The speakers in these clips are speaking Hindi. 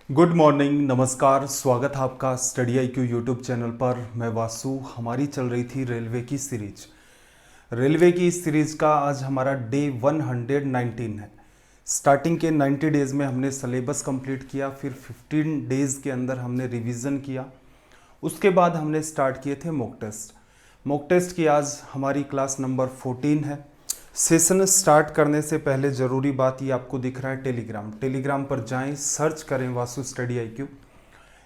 गुड मॉर्निंग, नमस्कार। स्वागत है आपका स्टडी IQ यूट्यूब चैनल पर। मैं वासु। हमारी चल रही थी रेलवे की सीरीज। रेलवे की इस सीरीज का आज हमारा डे 119 है। स्टार्टिंग के 90 डेज़ में हमने सिलेबस कंप्लीट किया, फिर 15 डेज़ के अंदर हमने रिवीजन किया। उसके बाद हमने स्टार्ट किए थे मॉक टेस्ट। मॉक टेस्ट की आज हमारी क्लास नंबर 14 है। सेशन स्टार्ट करने से पहले ज़रूरी बात, ये आपको दिख रहा है टेलीग्राम पर जाएं, सर्च करें वासु स्टडी IQ।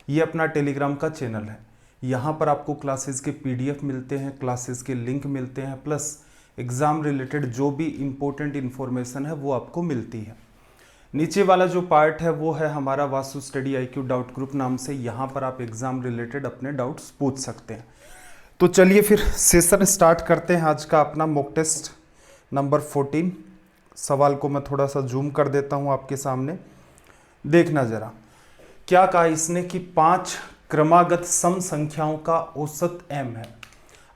ये अपना टेलीग्राम का चैनल है। यहाँ पर आपको क्लासेस के PDF मिलते हैं, क्लासेस के लिंक मिलते हैं, प्लस एग्ज़ाम रिलेटेड जो भी इम्पोर्टेंट इन्फॉर्मेशन है वो आपको मिलती है। नीचे वाला जो पार्ट है वो है हमारा Vasu study IQ doubt group नाम से। यहाँ पर आप एग्ज़ाम रिलेटेड अपने डाउट्स पूछ सकते हैं। तो चलिए फिर सेशन स्टार्ट करते हैं आज का अपना मॉक टेस्ट नंबर 14। सवाल को मैं थोड़ा सा जूम कर देता हूं आपके सामने, देखना जरा। क्या कहा इसने कि 5 क्रमागत सम संख्याओं का औसत m है।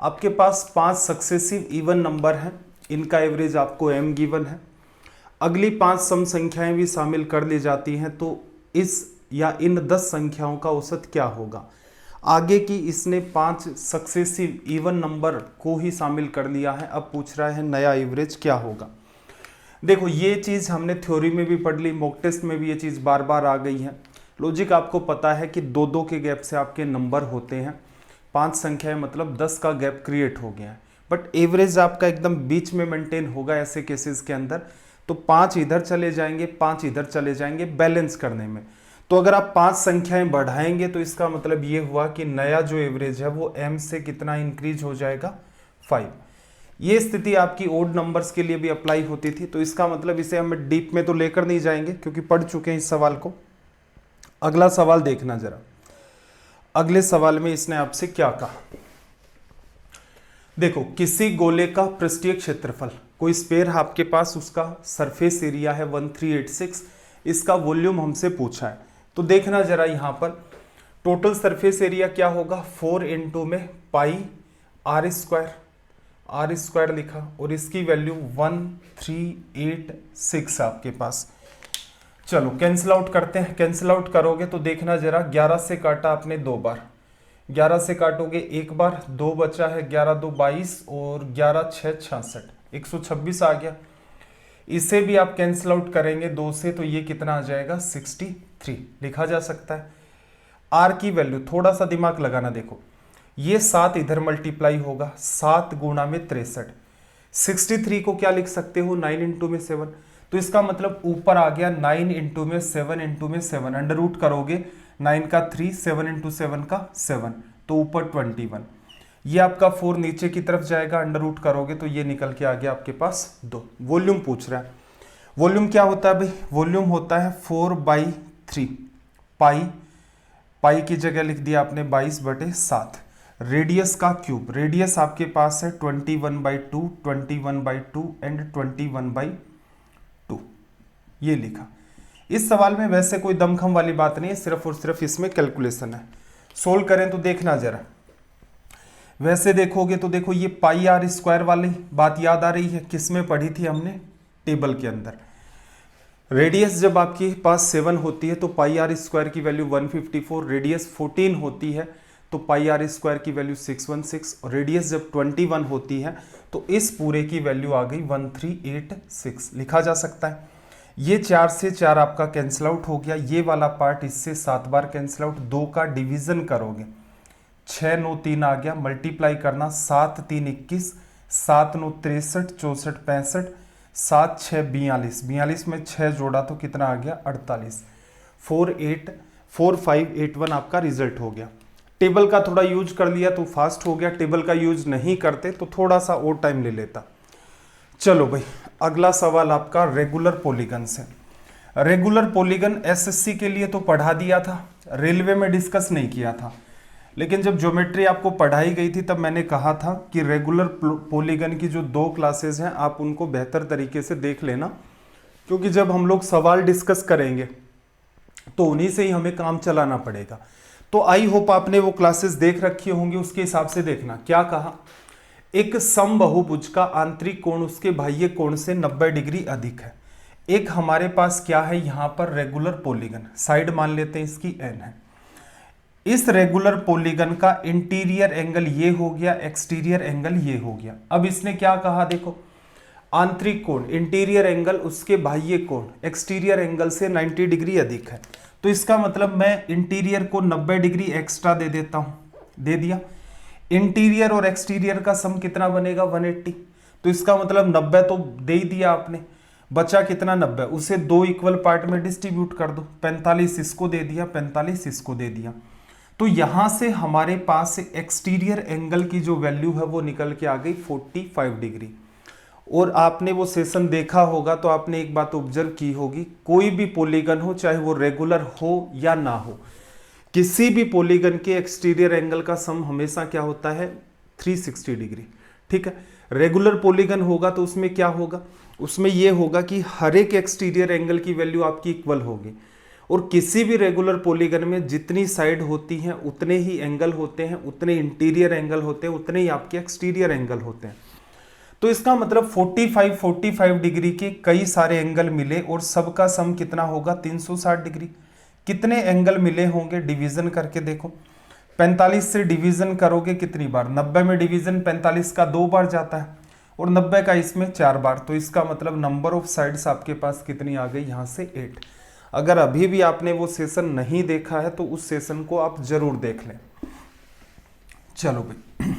आपके पास 5 सक्सेसिव इवन नंबर हैं, इनका एवरेज आपको m गिवन है। अगली 5 सम संख्याएं भी शामिल कर ली जाती हैं तो इस या इन 10 संख्याओं का औसत क्या होगा। आगे की इसने 5 सक्सेसिव इवन नंबर को ही शामिल कर लिया है। अब पूछ रहा है नया एवरेज क्या होगा। देखो, ये चीज़ हमने थ्योरी में भी पढ़ ली, मॉक टेस्ट में भी ये चीज़ बार बार आ गई है। लॉजिक आपको पता है कि 2-2 के गैप से आपके नंबर होते हैं। 5 संख्याएं मतलब 10 का गैप क्रिएट हो गया है, बट एवरेज आपका एकदम बीच में मेंटेन होगा ऐसे केसेस के अंदर। तो 5 इधर चले जाएंगे, 5 इधर चले जाएंगे बैलेंस करने में। तो अगर आप 5 संख्याएं बढ़ाएंगे तो इसका मतलब ये हुआ कि नया जो एवरेज है वो m से कितना इंक्रीज हो जाएगा, 5। ये स्थिति आपकी ओड नंबर्स के लिए भी अप्लाई होती थी। तो इसका मतलब इसे हम डीप में तो लेकर नहीं जाएंगे क्योंकि पढ़ चुके हैं इस सवाल को। अगला सवाल देखना जरा। अगले सवाल में इसने आपसे क्या कहा, देखो, किसी गोले का पृष्ठीय क्षेत्रफल, कोई स्फीयर है आपके पास, उसका सरफेस एरिया है 1386, इसका वॉल्यूम हमसे पूछा है। तो देखना जरा, यहाँ पर टोटल सरफेस एरिया क्या होगा, 4 इंटू में पाई आर स्क्वायर लिखा, और इसकी वैल्यू 1386 आपके पास। चलो कैंसिल आउट करते हैं। कैंसिल आउट करोगे तो देखना जरा, 11 से काटा आपने 2 बार, 11 से काटोगे 1 बार, 2 बचा है, 11 2 22 और 11 6 66, 126 आ गया। इसे भी आप कैंसिल आउट करेंगे 2 से तो ये कितना आ जाएगा, 63 लिखा जा सकता है। आर की वैल्यू थोड़ा सा दिमाग लगाना, देखो ये 7 इधर मल्टीप्लाई होगा, 7 गुणा में 63। 63 को क्या लिख सकते हो, 9 इंटू में 7। तो इसका मतलब ऊपर आ गया 9 इंटू में 7 इंटू में 7, अंडर रूट करोगे 9 का 3, 7 इंटू 7 का 7, तो ऊपर 21। ये आपका 4 नीचे की तरफ जाएगा, अंडर रूट करोगे तो ये निकल के आ गया आपके पास 2। वॉल्यूम पूछ रहा है। वॉल्यूम क्या होता है भाई, वॉल्यूम होता है 4/3 पाई की जगह लिख दिया आपने 22/7। रेडियस का क्यूब, रेडियस आपके पास है 21/2, 21/2 एंड 21/2, ये लिखा। इस सवाल में वैसे कोई दमखम वाली बात नहीं है, सिर्फ और सिर्फ इसमें कैलकुलेशन है। सोल्व करें तो देखना जरा, वैसे देखोगे तो देखो ये पाई आर स्क्वायर वाली बात याद आ रही है, किस में पढ़ी थी हमने, टेबल के अंदर। रेडियस जब आपके पास 7 होती है तो पाई आर स्क्वायर की वैल्यू 154, रेडियस 14 होती है तो पाई आर स्क्वायर की वैल्यू 616, और रेडियस जब 21 होती है तो इस पूरे की वैल्यू आ गई 1386, लिखा जा सकता है। ये 4 से 4 आपका कैंसिल आउट हो गया, ये वाला पार्ट इससे 7 बार कैंसिल आउट, 2 का डिवीजन करोगे 6 9 3 आ गया, मल्टीप्लाई करना 7 3 21, 7 9 63, 64 65, 7 6 42, 42 में 6 जोड़ा तो कितना आ गया, 48। 4581 आपका रिजल्ट हो गया। टेबल का थोड़ा यूज कर लिया तो फास्ट हो गया, टेबल का यूज नहीं करते तो थोड़ा सा और टाइम ले लेता। चलो भाई, अगला सवाल आपका रेगुलर पॉलीगन से। रेगुलर पॉलीगन SSC के लिए तो पढ़ा दिया था, रेलवे में डिस्कस नहीं किया था। लेकिन जब ज्योमेट्री आपको पढ़ाई गई थी तब मैंने कहा था कि रेगुलर पॉलीगन की जो 2 क्लासेस हैं आप उनको बेहतर तरीके से देख लेना, क्योंकि जब हम लोग सवाल डिस्कस करेंगे तो उन्हीं से ही हमें काम चलाना पड़ेगा। तो आई होप आपने वो क्लासेस देख रखी होंगी, उसके हिसाब से देखना। क्या कहा, एक समबाहुभुज का आंतरिक कोण उसके बाह्य कोण से 90 डिग्री अधिक है। एक हमारे पास क्या है यहाँ पर रेगुलर पॉलीगन, साइड मान लेते हैं इसकी n है। इस रेगुलर पॉलीगन का इंटीरियर एंगल ये हो गया, एक्सटीरियर एंगल ये हो गया। अब इसने क्या कहा देखो, आंतरिक कोण इंटीरियर एंगल उसके बाह्य कोण एक्सटीरियर एंगल से 90 डिग्री अधिक है। तो इसका मतलब मैं इंटीरियर को 90 डिग्री एक्स्ट्रा दे देता हूं, दे दिया। इंटीरियर और एक्सटीरियर का सम कितना बनेगा 180। तो इसका मतलब 90 तो दे ही दिया आपने, बचा कितना 90, उसे दो इक्वल पार्ट में डिस्ट्रीब्यूट कर दो। 45 इसको दे दिया, 45 इसको दे दिया। तो यहां से हमारे पास एक्सटीरियर एंगल की जो वैल्यू है वो निकल के आ गई 45 डिग्री। और आपने वो सेशन देखा होगा तो आपने एक बात ऑब्जर्व की होगी, कोई भी पॉलीगन हो चाहे वो रेगुलर हो या ना हो, किसी भी पॉलीगन के एक्सटीरियर एंगल का सम हमेशा क्या होता है 360 डिग्री। ठीक है, रेगुलर पॉलीगन होगा तो उसमें क्या होगा, उसमें ये होगा कि हर एक एक्सटीरियर एंगल की वैल्यू आपकी इक्वल होगी। और किसी भी रेगुलर पॉलीगन में जितनी साइड होती हैं उतने ही एंगल होते हैं, उतने इंटीरियर एंगल होते हैं, उतने ही आपके एक्सटीरियर एंगल होते हैं। तो इसका मतलब 45 डिग्री के कई सारे एंगल मिले और सबका सम कितना होगा 360 डिग्री। कितने एंगल मिले होंगे डिवीजन करके देखो, 45 से डिवीजन करोगे कितनी बार, 90 में डिवीजन 45 का 2 बार जाता है और 90 का इसमें 4 बार। तो इसका मतलब नंबर ऑफ साइड्स आपके पास कितनी आ गई यहाँ से 8। अगर अभी भी आपने वो सेशन नहीं देखा है तो उस सेशन को आप जरूर देख लें। चलो भाई,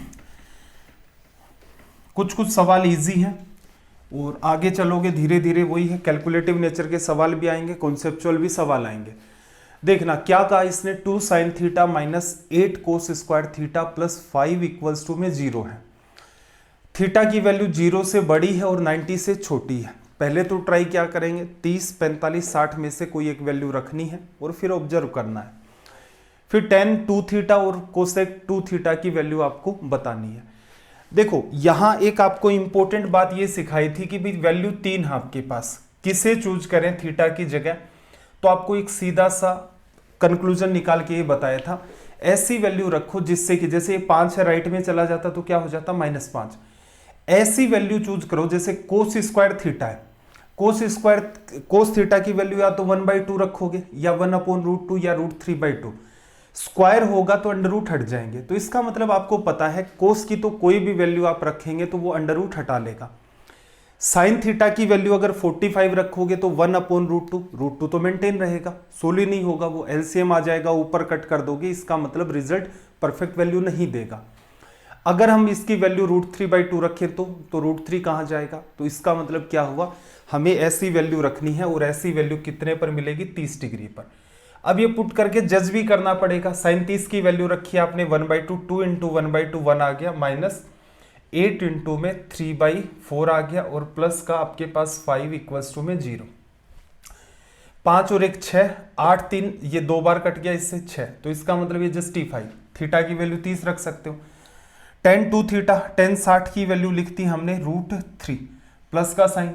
कुछ कुछ सवाल इजी हैं और आगे चलोगे धीरे धीरे वही है, कैलकुलेटिव नेचर के सवाल भी आएंगे, कॉन्सेप्चुअल भी सवाल आएंगे। देखना क्या कहा इसने, 2 sin theta minus 8 cos square theta plus 5 equals to में 0 है। थीटा की वैल्यू 0 से बड़ी है और 90 से छोटी है। पहले तो ट्राई क्या करेंगे, 30, 45, 60 में से कोई एक वैल्यू रखनी है और फिर ऑब्जर्व करना है। फिर tan 2 थीटा और कोसेक 2 थीटा की वैल्यू आपको बतानी है। देखो यहां एक आपको इंपॉर्टेंट बात ये सिखाई थी कि भाई वैल्यू 3 है आपके पास, किसे चूज करें थीटा की जगह। तो आपको एक सीधा सा कंक्लूजन निकाल के ये बताया था, ऐसी वैल्यू रखो जिससे कि जैसे 5 है राइट में चला जाता तो क्या हो जाता -5। ऐसी वैल्यू चूज करो जैसे कोस स्क्वायर थीटा है, कोस थीटा की वैल्यू या तो 1/2 रखोगे या 1/√2 या √3/2। स्क्वायर होगा तो अंडर रूट हट जाएंगे। तो इसका मतलब आपको पता है कोस की तो कोई भी वैल्यू आप रखेंगे तो वो अंडर रूट हटा लेगा। साइन थीटा की वैल्यू अगर 45 रखोगे तो 1/√2, √2 तो मेंटेन रहेगा, सोल्व ही नहीं होगा, वो एलसीएम आ जाएगा, ऊपर कट कर दोगे, इसका मतलब रिजल्ट परफेक्ट वैल्यू नहीं देगा। अगर हम इसकी वैल्यू √3/2 रखें तो √3 कहाँ जाएगा, तो इसका मतलब क्या हुआ, हमें ऐसी वैल्यू रखनी है और ऐसी वैल्यू कितने पर मिलेगी 30 डिग्री पर। अब ये पुट करके जज भी करना पड़ेगा। साइन 30 की वैल्यू रखी है आपने 1/2, 2 इंटू 1/2 1 आ गया, -8 इंटू में 3/4 आ गया और प्लस का आपके पास 5 इक्वल्स टू में 0। 5 और 1 6, 8 3 ये 2 बार कट गया, इससे 6। तो इसका मतलब ये जस्टिफाई, थीटा की वैल्यू 30 रख सकते हो। tan 2 थीटा, tan 60 की वैल्यू लिखती हमने √3 प्लस का साइन,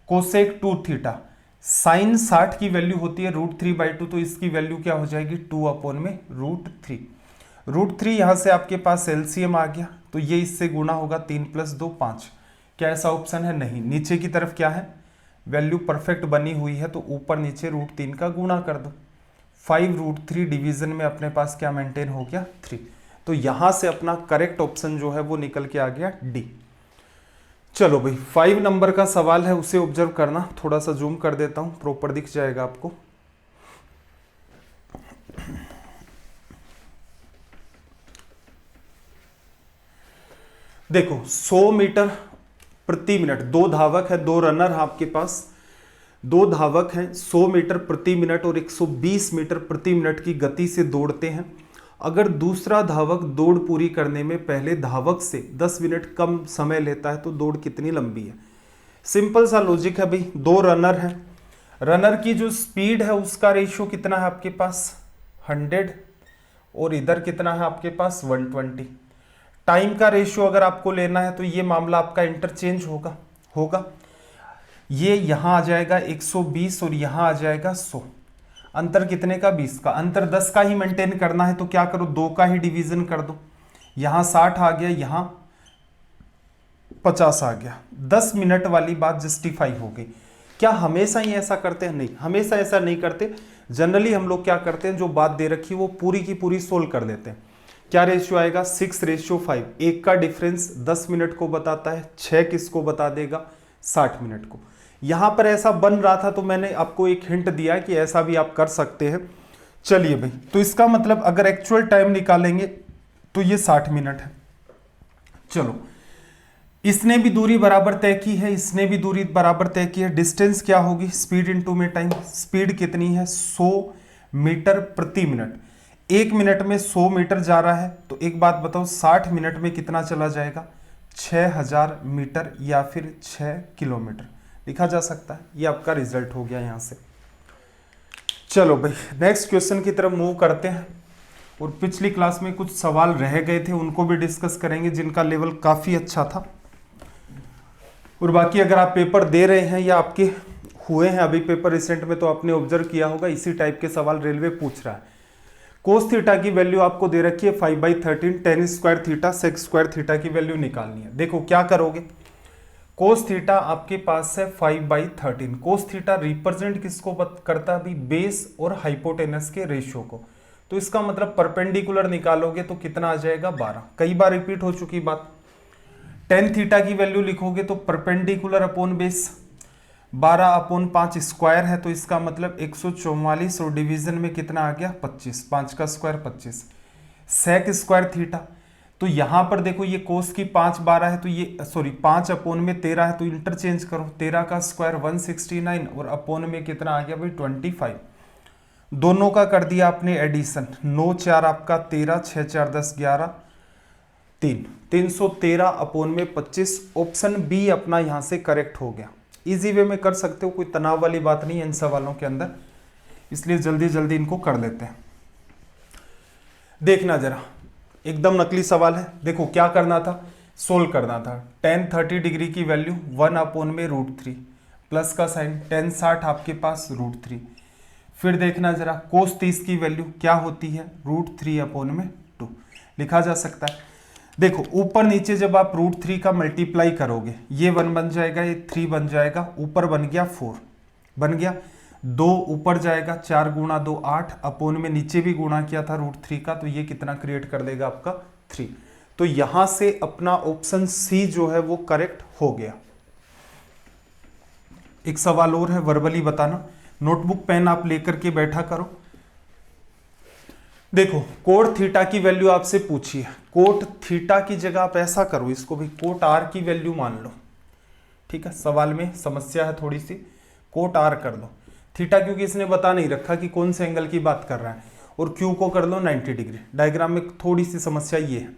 कोसेक 2 थीटा, साइन 60 की वैल्यू होती है √3/2, तो इसकी वैल्यू क्या हो जाएगी 2/√3। √3 यहां से आपके पास एलसीएम आ गया तो ये इससे गुणा होगा, 3 + 2 5। क्या ऐसा ऑप्शन है, नहीं। नीचे की तरफ क्या है, वैल्यू परफेक्ट बनी हुई है तो ऊपर नीचे √3 का गुणा कर दो। 5√3 डिवीजन में अपने पास क्या मेंटेन हो गया 3। तो यहां से अपना करेक्ट ऑप्शन जो है वो निकल के आ गया डी। चलो भाई 5 नंबर का सवाल है, उसे ऑब्जर्व करना, थोड़ा सा जूम कर देता हूं, प्रॉपर दिख जाएगा आपको। देखो 100 मीटर प्रति मिनट, 2 धावक है, 2 रनर है आपके पास, 2 धावक हैं, 100 मीटर प्रति मिनट और 120 मीटर प्रति मिनट की गति से दौड़ते हैं। अगर दूसरा धावक दौड़ पूरी करने में पहले धावक से 10 मिनट कम समय लेता है तो दौड़ कितनी लंबी है। सिंपल सा लॉजिक है भाई, 2 रनर हैं, रनर की जो स्पीड है उसका रेशियो कितना है आपके पास 100 और इधर कितना है आपके पास 120। टाइम का रेशियो अगर आपको लेना है तो ये मामला आपका इंटरचेंज होगा। ये यहां आ जाएगा 120 और यहां आ जाएगा 100। अंतर कितने का 20 का, अंतर 10 का ही मेंटेन करना है तो क्या करो 2 का ही डिवीजन कर दो। यहां 60 आ गया, यहां 50 आ गया, 10 मिनट वाली बात जस्टिफाई हो गई। क्या हमेशा ही ऐसा करते हैं? नहीं, हमेशा ऐसा नहीं करते। जनरली हम लोग क्या करते हैं, जो बात दे रखी है वो पूरी की पूरी सोल्व कर देते हैं। क्या रेशियो आएगा? 6:5। एक का डिफरेंस 10 मिनट को बताता है, 6 किसको बता देगा? 60 मिनट को। यहां पर ऐसा बन रहा था तो मैंने आपको एक हिंट दिया कि ऐसा भी आप कर सकते हैं। चलिए भाई, तो इसका मतलब अगर एक्चुअल टाइम निकालेंगे तो ये 60 मिनट है। चलो, इसने भी दूरी बराबर तय की है, इसने भी दूरी बराबर तय की है। डिस्टेंस क्या होगी? स्पीड इनटू में टाइम। स्पीड कितनी है? 100 मीटर प्रति मिनट। 1 मिनट में 100 मीटर जा रहा है, तो एक बात बताओ, 60 मिनट में कितना चला जाएगा? 6000 मीटर या फिर 6 किलोमीटर लिखा जा सकता है। ये आपका रिजल्ट हो गया यहां से। चलो भाई, नेक्स्ट क्वेश्चन की तरफ मूव करते हैं। और पिछली क्लास में कुछ सवाल रह गए थे, उनको भी डिस्कस करेंगे जिनका लेवल काफी अच्छा था। और बाकी अगर आप पेपर दे रहे हैं या आपके हुए हैं अभी पेपर रिसेंट में, तो आपने ऑब्जर्व किया होगा इसी टाइप के सवाल रेलवे पूछ रहा है। कोस थीटा की वैल्यू आपको दे रखी है 5/13, tan square theta sec square theta की वैल्यू निकालनी है। देखो क्या करोगे, कोस थीटा आपके पास है 5/13। कोस थीटा रिप्रेजेंट किसको करता है? अभी बेस और हाइपोटेनस के रेशियो को। तो इसका मतलब परपेंडिकुलर निकालोगे तो कितना आ जाएगा? 12। कई बार रिपीट हो चुकी बात। टेन थीटा की वैल्यू लिखोगे तो परपेंडिकुलर अपॉन बेस 12/5 स्क्वायर है, तो इसका मतलब 144 और डिवीजन में कितना आ गया? 25। 5 का स्क्वायर 25। सेक स्क्वायर थीटा, तो यहां पर देखो ये कोस की 5/12 है, तो ये 5/13 है, तो इंटरचेंज करो। 13 का स्क्वायर 169 और अपॉन में कितना आ गया भाई? 25। दोनों का कर दिया आपने एडिशन। 9 4 आपका 13, 6 4 10 11 3, 313 अपॉन में 25। ऑप्शन बी अपना यहां से करेक्ट हो गया। इजी वे में कर सकते हो, कोई तनाव वाली बात नहीं है इन सवालों के अंदर, इसलिए जल्दी जल्दी इनको कर लेते हैं। देखना जरा, एकदम नकली सवाल है। देखो क्या करना था, सोल्व करना था। tan 30 डिग्री की वैल्यू 1/√3 प्लस का साइन, tan 60 आपके पास √3। फिर देखना जरा, कोस 30 की वैल्यू क्या होती है? √3/2 लिखा जा सकता है। देखो ऊपर नीचे जब आप √3 का मल्टीप्लाई करोगे, ये 1 बन जाएगा, ये 3 बन जाएगा, ऊपर बन गया 4 बन गया, 2 ऊपर जाएगा, 4 गुणा 2 8, अपॉन में नीचे भी गुणा किया था √3 का, तो ये कितना क्रिएट कर देगा आपका? 3। तो यहां से अपना ऑप्शन सी जो है वो करेक्ट हो गया। एक सवाल और है, वर्बली बताना। नोटबुक पेन आप लेकर के बैठा करो। देखो कोट थीटा की वैल्यू आपसे पूछी है। कोट थीटा की जगह आप ऐसा करो, इसको भी कोट आर की वैल्यू मान लो। ठीक है, सवाल में समस्या है थोड़ी सी, कोट आर कर दो। थीटा क्योंकि इसने बता नहीं रखा कि कौन से एंगल की बात कर रहा है, और क्यू को कर लो 90 डिग्री। डायग्राम में थोड़ी सी समस्या ये है।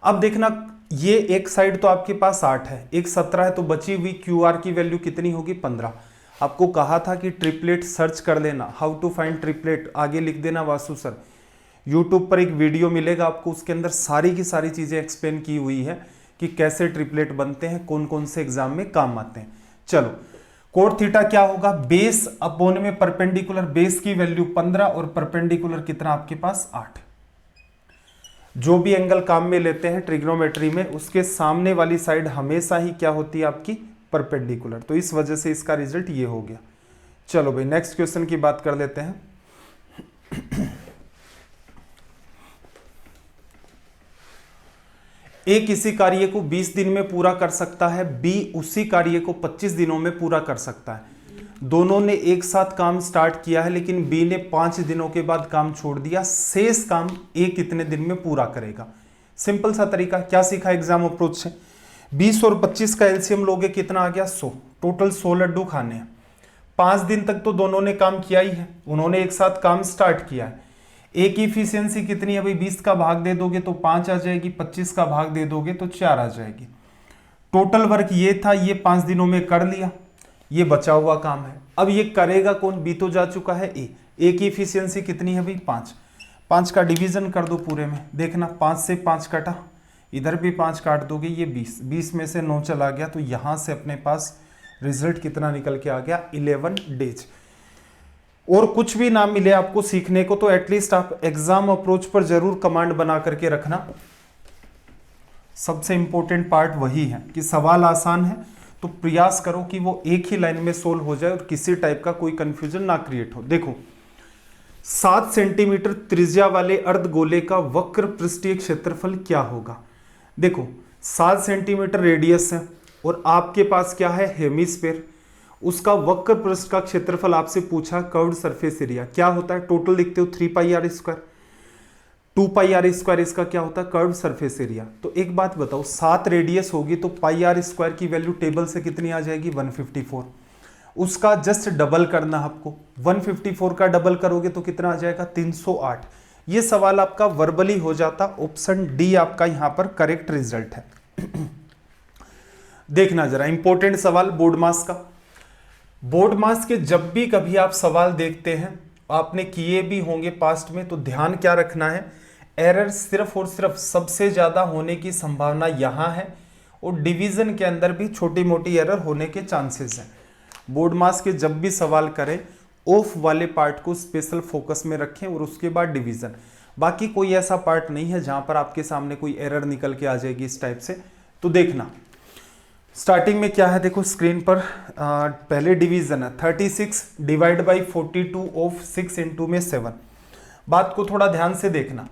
अब देखना, ये एक साइड तो आपके पास 8 है, एक 17 है, तो बची हुई क्यू आर की वैल्यू कितनी होगी? 15। आपको कहा था कि ट्रिपलेट सर्च कर लेना, हाउ टू फाइंड ट्रिपलेट, आगे लिख देना वासु सर। यूट्यूब पर एक वीडियो मिलेगा आपको, उसके अंदर सारी की सारी चीजें एक्सप्लेन की हुई है कि कैसे ट्रिपलेट बनते हैं, कौन कौन से एग्जाम में काम आते हैं। चलो, कोट थीटा क्या होगा? बेस अपॉन में परपेंडिकुलर, बेस की वैल्यू 15 और परपेंडिकुलर कितना आपके पास? 8। जो भी एंगल काम में लेते हैं ट्रिग्नोमेट्री में, उसके सामने वाली साइड हमेशा ही क्या होती है आपकी? परपेंडिकुलर। तो इस वजह से इसका रिजल्ट ये हो गया। चलो भाई, नेक्स्ट क्वेश्चन की बात कर लेते हैं। ए किसी कार्य को 20 दिन में पूरा कर सकता है, बी उसी कार्य को 25 दिनों में पूरा कर सकता है। दोनों ने एक साथ काम स्टार्ट किया है, लेकिन बी ने 5 दिनों के बाद काम छोड़ दिया। शेष काम ए कितने दिन में पूरा करेगा? सिंपल सा तरीका, क्या सीखा एग्जाम अप्रोच से? 20 और 25 का एलसीएम लोगे, कितना आ गया? 100। टोटल 100 लड्डू खाने हैं। 5 दिन तक तो दोनों ने काम किया ही है, उन्होंने एक साथ काम स्टार्ट किया है। एक की इफिशियंसी कितनी है भाई? 20 का भाग दे दोगे तो 5 आ जाएगी, 25 का भाग दे दोगे तो 4 आ जाएगी। टोटल वर्क ये था, ये 5 दिनों में कर लिया, ये बचा हुआ काम है। अब ये करेगा कौन? बी तो जा चुका है ए। ए की इफिशियंसी कितनी है भाई? 5। 5 का डिवीजन कर दो पूरे में, देखना 5 से 5 कटा, इधर भी 5 काट दोगे, ये 20। 20 में से 9 चला गया, तो यहां से अपने पास रिजल्ट कितना निकल के आ गया? 11 डेज। और कुछ भी ना मिले आपको सीखने को, तो एटलीस्ट आप एग्जाम अप्रोच पर जरूर कमांड बना करके रखना। सबसे इंपॉर्टेंट पार्ट वही है कि सवाल आसान है तो प्रयास करो कि वो एक ही लाइन में सोल्व हो जाए और किसी टाइप का कोई कंफ्यूजन ना क्रिएट हो। देखो 7 सेंटीमीटर त्रिज्या वाले अर्धगोले का वक्र पृष्ठीय क्षेत्रफल क्या होगा। देखो 7 सेंटीमीटर रेडियस है और आपके पास क्या है, हेमिस्फेयर, उसका वक्र पृष्ठ का क्षेत्रफल आपसे पूछा, कर्व्ड सरफेस एरिया क्या होता है, टोटल लिखते हो 3 pi R square, 2 pi R square इसका क्या होता है, कर्व्ड सरफेस एरिया। तो एक बात बताओ, 7 रेडियस होगी तो पाई आर स्क्वायर की वैल्यू टेबल से कितनी आ जाएगी, 154। उसका जस्ट डबल करना आपको, 154 का डबल करोगे तो कितना आ जाएगा, 308। ये सवाल आपका वर्बली हो जाता, ऑप्शन डी आपका यहां पर करेक्ट रिजल्ट है। देखना जरा इंपॉर्टेंट सवाल बोर्ड मास का। बोर्ड मास के जब भी कभी आप सवाल देखते हैं, आपने किए भी होंगे पास्ट में, तो ध्यान क्या रखना है, एरर सिर्फ और सिर्फ सबसे ज्यादा होने की संभावना यहां है और डिवीजन के अंदर भी छोटी मोटी एरर होने के चांसेस हैं। बोर्ड मास के जब भी सवाल करें, ऑफ वाले पार्ट को स्पेशल फोकस में रखें और उसके बाद डिवीजन। बाकी कोई ऐसा पार्ट नहीं है जहां पर आपके सामने कोई एरर निकल के आ जाएगी इस टाइप से। तो देखना स्टार्टिंग में क्या है, देखो स्क्रीन पर पहले डिवीजन है 36 डिवाइड बाई 42 ऑफ 6 इंटू में 7। बात को थोड़ा ध्यान से देखना,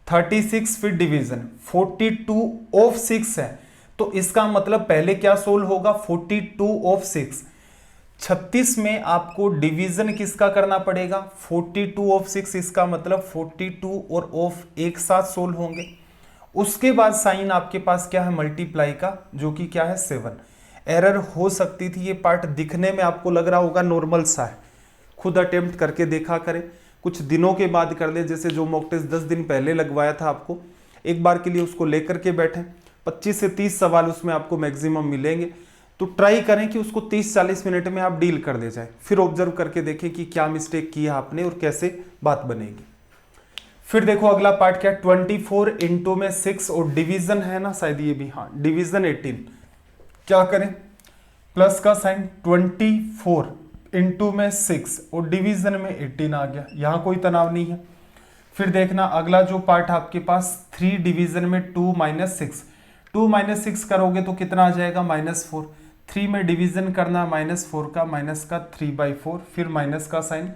36 फिर डिवीजन 42 ऑफ 6 है, तो इसका मतलब पहले क्या सोल्व होगा, 42 ऑफ 6। 36 में आपको डिवीजन किसका करना पड़ेगा, 42 ऑफ 6, इसका मतलब 42 और ऑफ एक साथ सोल्व होंगे। उसके बाद साइन आपके पास क्या है, मल्टीप्लाई का, जो कि क्या है 7। एरर हो सकती थी, ये पार्ट दिखने में आपको लग रहा होगा नॉर्मल सा है, खुद अटेम्प्ट करके देखा करें, कुछ दिनों के बाद कर ले, जैसे जो मॉक टेस्ट 10 दिन पहले लगवाया था आपको, एक बार के लिए उसको लेकर के बैठे, 25 से 30 सवाल उसमें आपको मैक्सिमम मिलेंगे, तो ट्राई करें कि उसको 30-40 मिनट में आप डील कर दे जाए, फिर ऑब्जर्व करके देखें कि क्या मिस्टेक किया आपने और कैसे बात बनेगी। फिर देखो अगला पार्ट क्या है, 24 इंटू में 6 और डिवीजन है ना शायद ये भी, हाँ डिवीजन 18। क्या करें, प्लस का साइन, 24 इंटू में 6 और डिवीजन में 18 आ गया, यहां कोई तनाव नहीं है। फिर देखना अगला जो पार्ट आपके पास 3 डिवीजन में 2 माइनस 6, 2 माइनस 6 करोगे तो कितना आ जाएगा, -4। 3 में डिवीजन करना -4 का, माइनस का 3/4, फिर माइनस का साइन,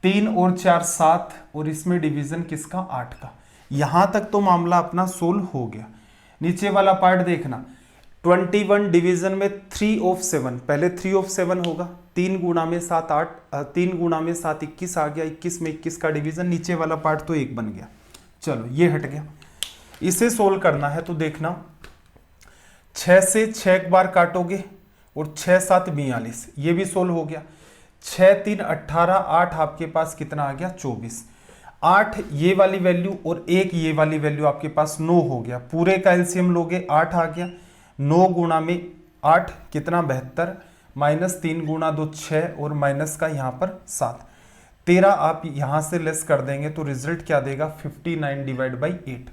3 और 4 7 और इसमें डिवीजन किसका, 8 का। यहां तक तो मामला अपना सोल्व हो गया। नीचे वाला पार्ट देखना, 21 डिवीजन में 3 ऑफ 7, पहले 3 ऑफ 7 होगा, 3 गुणा में 7 8, 3 गुणा में 7 21 आ गया, 21 में 21 का डिवीजन, नीचे वाला पार्ट तो 1 बन गया। चलो ये हट गया, इसे सोल्व करना है तो देखना 6 से 6 एक बार काटोगे और 6 7 42, ये भी सोल्व हो गया। 6 3 18, 8 आपके पास कितना आ गया, 24। 8 ये वाली वैल्यू और 1 ये वाली वैल्यू आपके पास 9 हो गया, पूरे का एलसीएम लोगे 8 आ गया, 9 गुणा में 8 कितना 72, माइनस 3 गुणा 2 6 और माइनस का यहाँ पर 7, 13 आप यहाँ से लेस कर देंगे तो रिजल्ट क्या देगा, 59 डिवाइड बाई 8।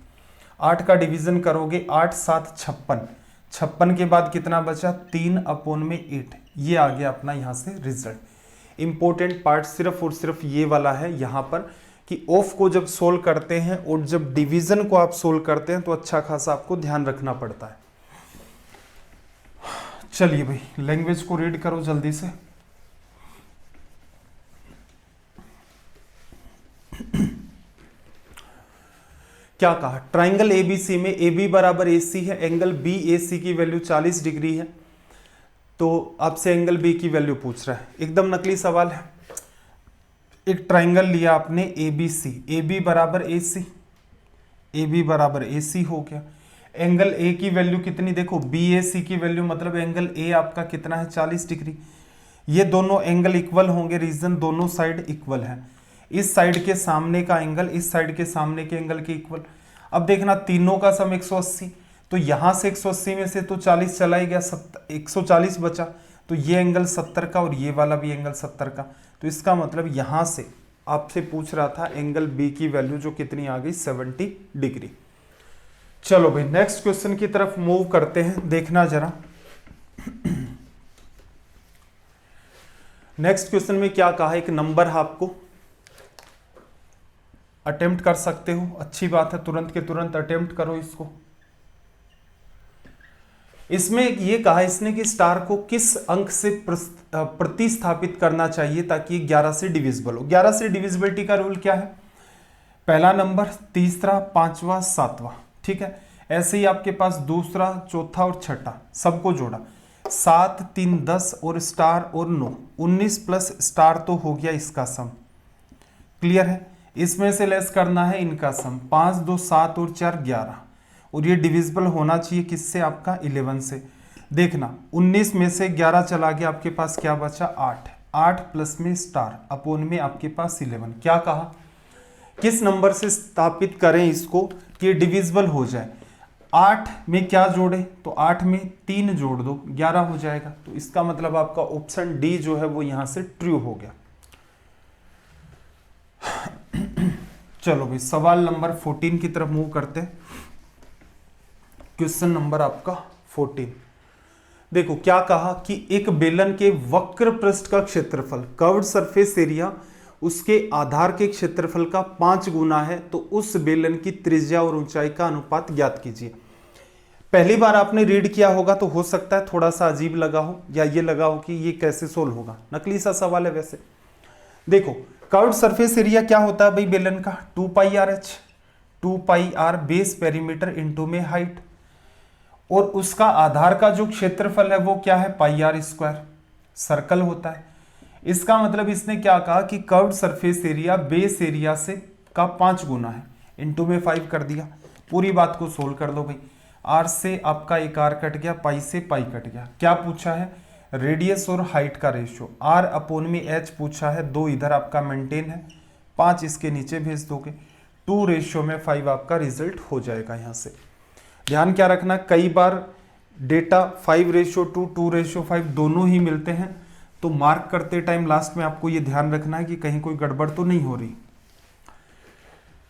8 का डिवीजन करोगे 8 7 56, 56 के बाद कितना बचा, 3/8, ये आ गया अपना यहाँ से रिजल्ट। इंपॉर्टेंट पार्ट सिर्फ और सिर्फ ये वाला है यहाँ पर कि ऑफ को जब सोल्व करते हैं और जब डिवीजन को आप सोल्व करते हैं तो अच्छा खासा आपको ध्यान रखना पड़ता है। चलिए भाई लैंग्वेज को रीड करो जल्दी से। क्या कहा, ट्राइंगल एबीसी में AB बराबर AC है, एंगल BAC की वैल्यू 40 डिग्री है, तो आपसे एंगल B की वैल्यू पूछ रहा है। एकदम नकली सवाल है। एक ट्राइंगल लिया आपने ABC, AB बराबर AC, AB बराबर AC हो गया। एंगल A की वैल्यू कितनी, देखो BAC की वैल्यू मतलब एंगल A आपका कितना है, 40 डिग्री। ये दोनों एंगल इक्वल होंगे, रीजन दोनों साइड इक्वल है। इस साइड के सामने का एंगल इस साइड के सामने के एंगल के इक्वल। अब देखना तीनों का सम 180, तो यहां से 180 में से तो 40 चला ही गया, 140 बचा, तो ये एंगल 70 का और ये वाला भी एंगल 70 का। तो इसका मतलब यहां से आपसे पूछ रहा था एंगल बी की वैल्यू जो कितनी आ गई, 70 डिग्री। चलो भाई नेक्स्ट क्वेश्चन की तरफ मूव करते हैं, देखना जरा। नेक्स्ट क्वेश्चन में क्या कहा, एक नंबर है आपको, अटेम्प्ट कर सकते हो, अच्छी बात है, तुरंत के तुरंत अटेम्प्ट करो इसको। इसमें ये कहा इसने कि स्टार को किस अंक से प्रतिस्थापित करना चाहिए ताकि 11 से डिविजिबल हो। 11 से डिविजिबिलिटी का रूल क्या है? पहला नंबर, तीसरा, पांचवा, सातवां, ठीक है। ऐसे ही आपके पास दूसरा, चौथा और छठा सबको जोड़ा, 7, 3, 10 और स्टार और 9, 19 प्लस स्टार तो हो गया इसका सम। क्लियर है? इसमें से लेस करना है इनका सम, 5, 2, 7 और 4, 11, और ये डिविजिबल होना चाहिए किससे? आपका 11 से। देखना 19 में से 11 चला गया, आपके पास क्या बचा? 8, 8 प्लस में स्टार अपोन में आपके पास 11। क्या कहा? किस नंबर से स्थापित करें इसको कि डिविजिबल हो जाए? 8 में क्या जोड़े? तो 8 में 3 जोड़ दो, 11 हो जाएगा। तो इसका मतलब आपका ऑप्शन डी जो है वो यहां से ट्रू हो गया। चलो भाई सवाल नंबर 14 की तरफ मूव करते हैं। क्वेश्चन नंबर आपका 14। देखो क्या कहा कि एक बेलन के वक्र पृष्ठ का क्षेत्रफल, कर्व्ड सरफेस एरिया, उसके आधार के क्षेत्रफल का 5 गुना है, तो उस बेलन की त्रिज्या और ऊंचाई का अनुपात ज्ञात कीजिए। पहली बार आपने रीड किया होगा तो हो सकता है थोड़ा सा अजीब लगा हो या ये लगा हो कि ये कैसे सोल्व होगा, नकली सा सवाल है। वैसे देखो कर्व्ड सरफेस एरिया क्या होता है भाई बेलन का? 2 pi R H, 2 pi R base perimeter into में हाइट, और उसका आधार का जो क्षेत्रफल है वो क्या है? पाई आर स्क्वायर, सर्कल होता है। इसका मतलब इसने क्या कहा कि curved surface area base area से का 5 गुना है, इनटू में 5 कर दिया। पूरी बात को सोल्व कर दो भाई। आर से आपका एक आर कट गया, पाई से पाई कट गया। क्या पूछा है? रेडियस और हाइट का रेशियो, आर अपोन में एच पूछा है, 2 इधर आपका मेंटेन है, 5 इसके नीचे भेज दोगे, 2:5 आपका रिजल्ट हो जाएगा। यहां से ध्यान क्या रखना, कई बार डेटा 5:2, 2:5 दोनों ही मिलते हैं, तो मार्क करते टाइम लास्ट में आपको ये ध्यान रखना है कि कहीं कोई गड़बड़ तो नहीं हो रही।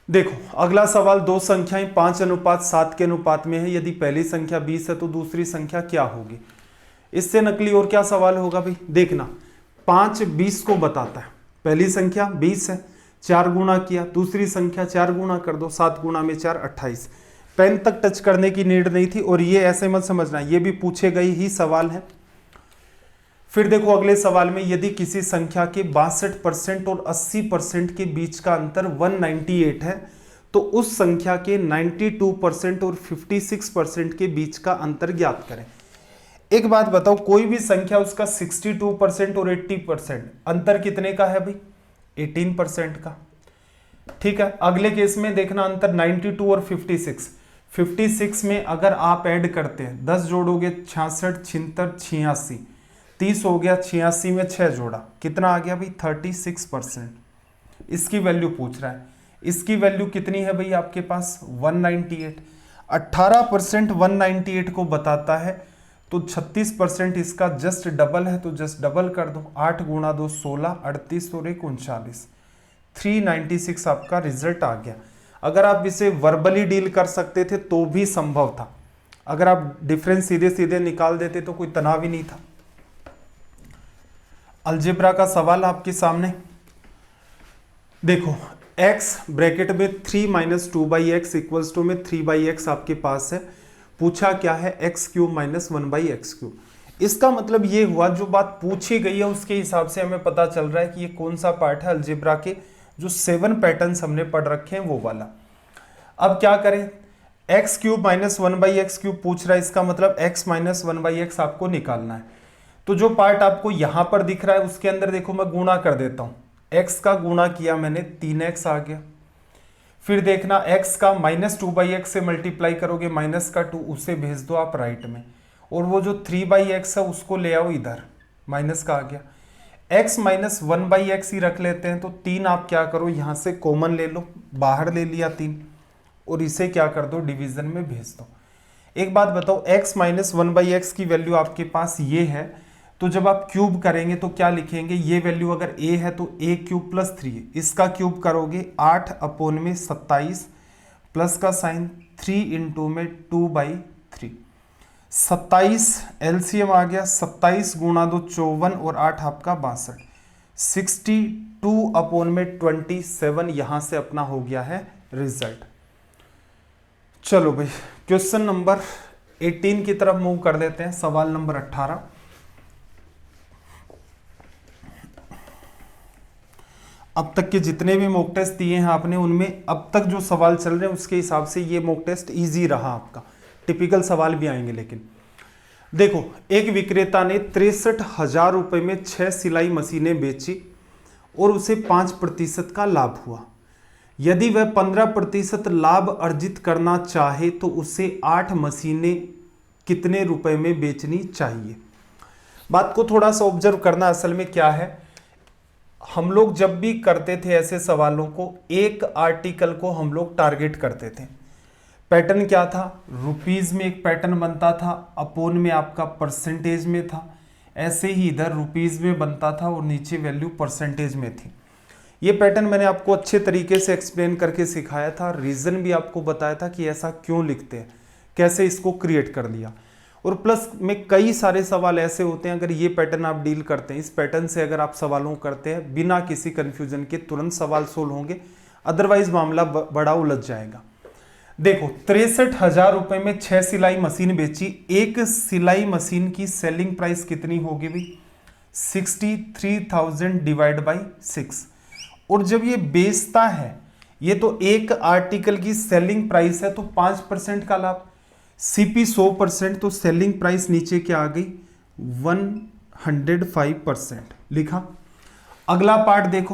देखो अगला सवाल, दो संख्याएं 5:7 के अनुपात में है, यदि पहली संख्या 20 है तो दूसरी संख्या क्या होगी? इससे नकली और क्या सवाल होगा भाई? देखना 5 20 को बताता है, पहली संख्या 20 है, 4 गुना किया, दूसरी संख्या 4 गुना कर दो, 7 गुना में 4 28। पेन तक टच करने की नीड नहीं थी, और ये ऐसे मत समझना, ये भी पूछे गए ही सवाल है। फिर देखो अगले सवाल में, यदि किसी संख्या के 62% और 80% के बीच का अंतर 198 है, तो उस संख्या के 92% और 56% के बीच का अंतर ज्ञात करें। एक बात बताओ, कोई भी संख्या उसका 62% और 80%, अंतर कितने का है भाई? 18% का। ठीक है, अगले केस में देखना अंतर 92 और 56। 56 में अगर आप ऐड करते हैं, 10 जोड़ोगे 66, 76, 86, 30 हो गया, 86 में 6 जोड़ा, कितना आ गया भाई? 36%। इसकी वैल्यू पूछ रहा है, इसकी वैल्यू कितनी है भाई आपके पास? 198। 18% 198 को बताता है, तो 36% इसका जस्ट डबल है, तो जस्ट डबल कर दो, 8 गुणा 2 16, 38 और 1 39, 396 आपका रिजल्ट आ गया। अगर आप इसे वर्बली डील कर सकते थे तो भी संभव था, अगर आप डिफरेंस सीधे सीधे निकाल देते तो कोई तनाव ही नहीं था। अलजेब्रा का सवाल आपके सामने देखो, x ब्रैकेट में 3 - 2/x इक्वल्स टू में 3/x आपके पास है, पूछा क्या है? x³ - 1/x³। इसका मतलब ये हुआ, जो बात पूछी गई है उसके हिसाब से हमें पता चल रहा है कि ये कौन सा पार्ट है अलजेब्रा के, जो 7 पैटर्न्स हमने पढ़ रखे हैं वो वाला। अब क्या करें? x³ - 1/x³ पूछ रहा है, इसका मतलब x - 1/x आपको निकालना है। तो जो पार्ट आपको यहां पर दिख रहा है उसके अंदर देखो मैं गुणा कर देता हूं, x का गुणा किया मैंने, 3x आ गया। फिर देखना x का -2/x से मल्टीप्लाई करोगे, -2 उसे भेज दो आप राइट में, और वो जो 3/x है उसको ले आओ इधर, माइनस का आ गया। x - 1/x ही रख लेते हैं, तो 3 आप क्या करो यहां से कॉमन ले लो, बाहर ले लिया 3, और इसे क्या कर दो? डिवीजन में भेज दो। एक बात बताओ, x - 1/x की वैल्यू आपके पास ये है, तो जब आप क्यूब करेंगे तो क्या लिखेंगे? ये वैल्यू अगर a है तो a³ + 3, इसका क्यूब करोगे 8 अपोन में 27, प्लस का साइन 3 इंटू में 2/3, 27 एलसीएम आ गया, 27 गुणा 2 54 और 8 आपका 62, 62 अपोन में 27 यहां से अपना हो गया है रिजल्ट। चलो भाई क्वेश्चन नंबर 18 की तरफ मूव कर देते हैं। सवाल नंबर 18। अब तक के जितने भी मॉक टेस्ट दिए हैं आपने, उनमें अब तक जो सवाल चल रहे हैं उसके हिसाब से ये मॉक टेस्ट इजी रहा आपका। टिपिकल सवाल भी आएंगे, लेकिन देखो, एक विक्रेता ने 63,000 रुपए में 6 सिलाई मशीनें बेची और उसे 5% का लाभ हुआ। यदि वह 15% लाभ अर्जित करना चाहे तो उसे 8 मशीनें कितने रुपए में बेचनी चाहिए। बात को थोड़ा सा ऑब्जर्व करना। असल में क्या है, हम लोग जब भी करते थे ऐसे सवालों को, एक आर्टिकल को हम लोग टारगेट करते थे। पैटर्न क्या था, रुपीज में एक पैटर्न बनता था, अपोन में आपका परसेंटेज में था, ऐसे ही इधर रुपीज में बनता था और नीचे वैल्यू परसेंटेज में थी। ये पैटर्न मैंने आपको अच्छे तरीके से एक्सप्लेन करके सिखाया था, रीजन भी आपको बताया था कि ऐसा क्यों लिखते हैं, कैसे इसको क्रिएट कर दिया। और प्लस में कई सारे सवाल ऐसे होते हैं, अगर ये पैटर्न आप डील करते हैं, इस पैटर्न से अगर आप सवालों करते हैं, बिना किसी कंफ्यूजन के तुरंत सवाल सोल्व होंगे, अदरवाइज मामला बड़ा उलझ जाएगा। देखो, 63,000 रुपए में 6 सिलाई मशीन बेची। एक सिलाई मशीन की सेलिंग प्राइस कितनी होगी भाई, 63,000 डिवाइड बाई 6। और जब ये बेचता है, ये तो एक आर्टिकल की सेलिंग प्राइस है, तो 5% का लाभ, सीपी 100%, तो सेलिंग प्राइस नीचे क्या आ गई 105% लिखा। अगला पार्ट देखो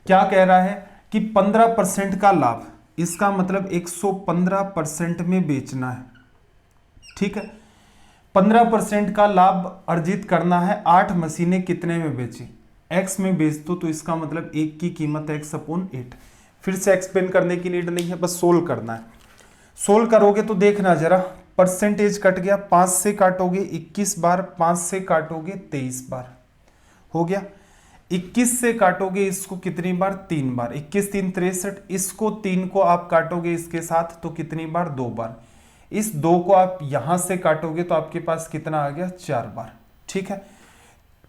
क्या कह रहा है कि 15% का लाभ, इसका मतलब 115% में बेचना है। ठीक है, 15% का लाभ अर्जित करना है। 8 मशीनें कितने में बेची, x में बेच दो, तो इसका मतलब एक की कीमत x/8। फिर से एक्सप्लेन करने की नीड नहीं है, बस सोल्व करना है। सोल्व करोगे तो देखना जरा, परसेंटेज कट गया, 5 से काटोगे 21 बार, 5 से काटोगे 23 बार, हो गया। 21 से काटोगे इसको कितनी बार, 3 बार, 21 3 63। इसको 3 को आप काटोगे इसके साथ तो कितनी बार, 2 बार। इस 2 को आप यहां से काटोगे तो आपके पास कितना आ गया, 4 बार। ठीक है,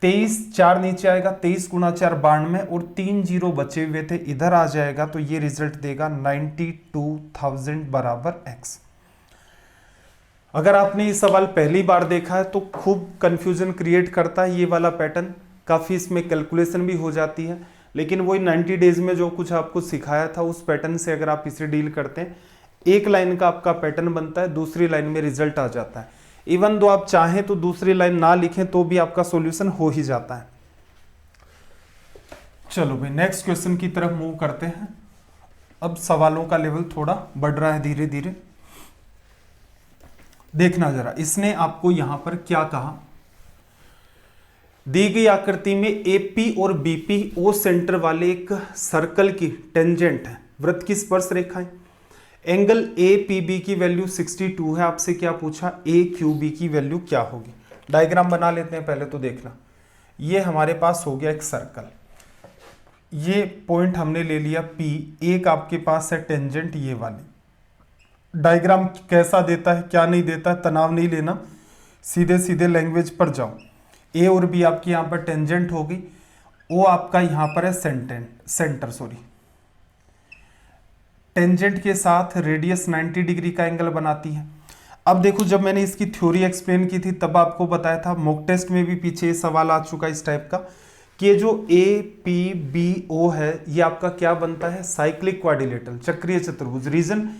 23, 4 नीचे आएगा, 23 गुणा 4 92, और 3 जीरो बचे हुए थे, इधर आ जाएगा, तो ये रिजल्ट देगा 92,000 बराबर x। अगर आपने ये सवाल पहली बार देखा है तो खूब कंफ्यूजन क्रिएट करता है ये वाला पैटर्न, काफी इसमें कैलकुलेशन भी हो जाती है, लेकिन वही 90 डेज में जो कुछ आपको सिखाया था उस पैटर्न से अगर आप इसे डील करते हैं, एक लाइन का आपका पैटर्न बनता है, दूसरी लाइन में रिजल्ट आ जाता है। इवन दो आप चाहें तो दूसरी लाइन ना लिखें तो भी आपका सॉल्यूशन हो ही जाता है। चलो भाई, नेक्स्ट क्वेश्चन की तरफ मूव करते हैं। अब सवालों का लेवल थोड़ा बढ़ रहा है धीरे धीरे। देखना जरा, इसने आपको यहां पर क्या कहा, दी गई आकृति में एपी और बीपी ओ सेंटर वाले एक सर्कल की टेंजेंट है, वृत्त की स्पर्श रेखाएं। एंगल ए पी बी की वैल्यू 62 है। आपसे क्या पूछा, ए क्यू बी की वैल्यू क्या होगी। डायग्राम बना लेते हैं पहले, तो देखना, ये हमारे पास हो गया एक सर्कल, ये पॉइंट हमने ले लिया P, एक आपके पास है टेंजेंट ये वाली। डायग्राम कैसा देता है क्या नहीं देता है तनाव नहीं लेना, सीधे सीधे लैंग्वेज पर जाओ। ए और बी आपकी यहाँ पर टेंजेंट होगी, ओ आपका यहाँ पर है सेंटर सॉरी। टेंजेंट के साथ रेडियस 90 डिग्री का एंगल बनाती है। अब देखो, जब मैंने इसकी थ्योरी एक्सप्लेन की थी तब आपको बताया था, मॉक टेस्ट में भी पीछे सवाल आ चुका इस टाइप का, कि ये जो ए पी बी ओ है ये आपका क्या बनता है, साइक्लिक क्वाड्रिलेटरल, चक्रीय चतुर्भुज। रीजन,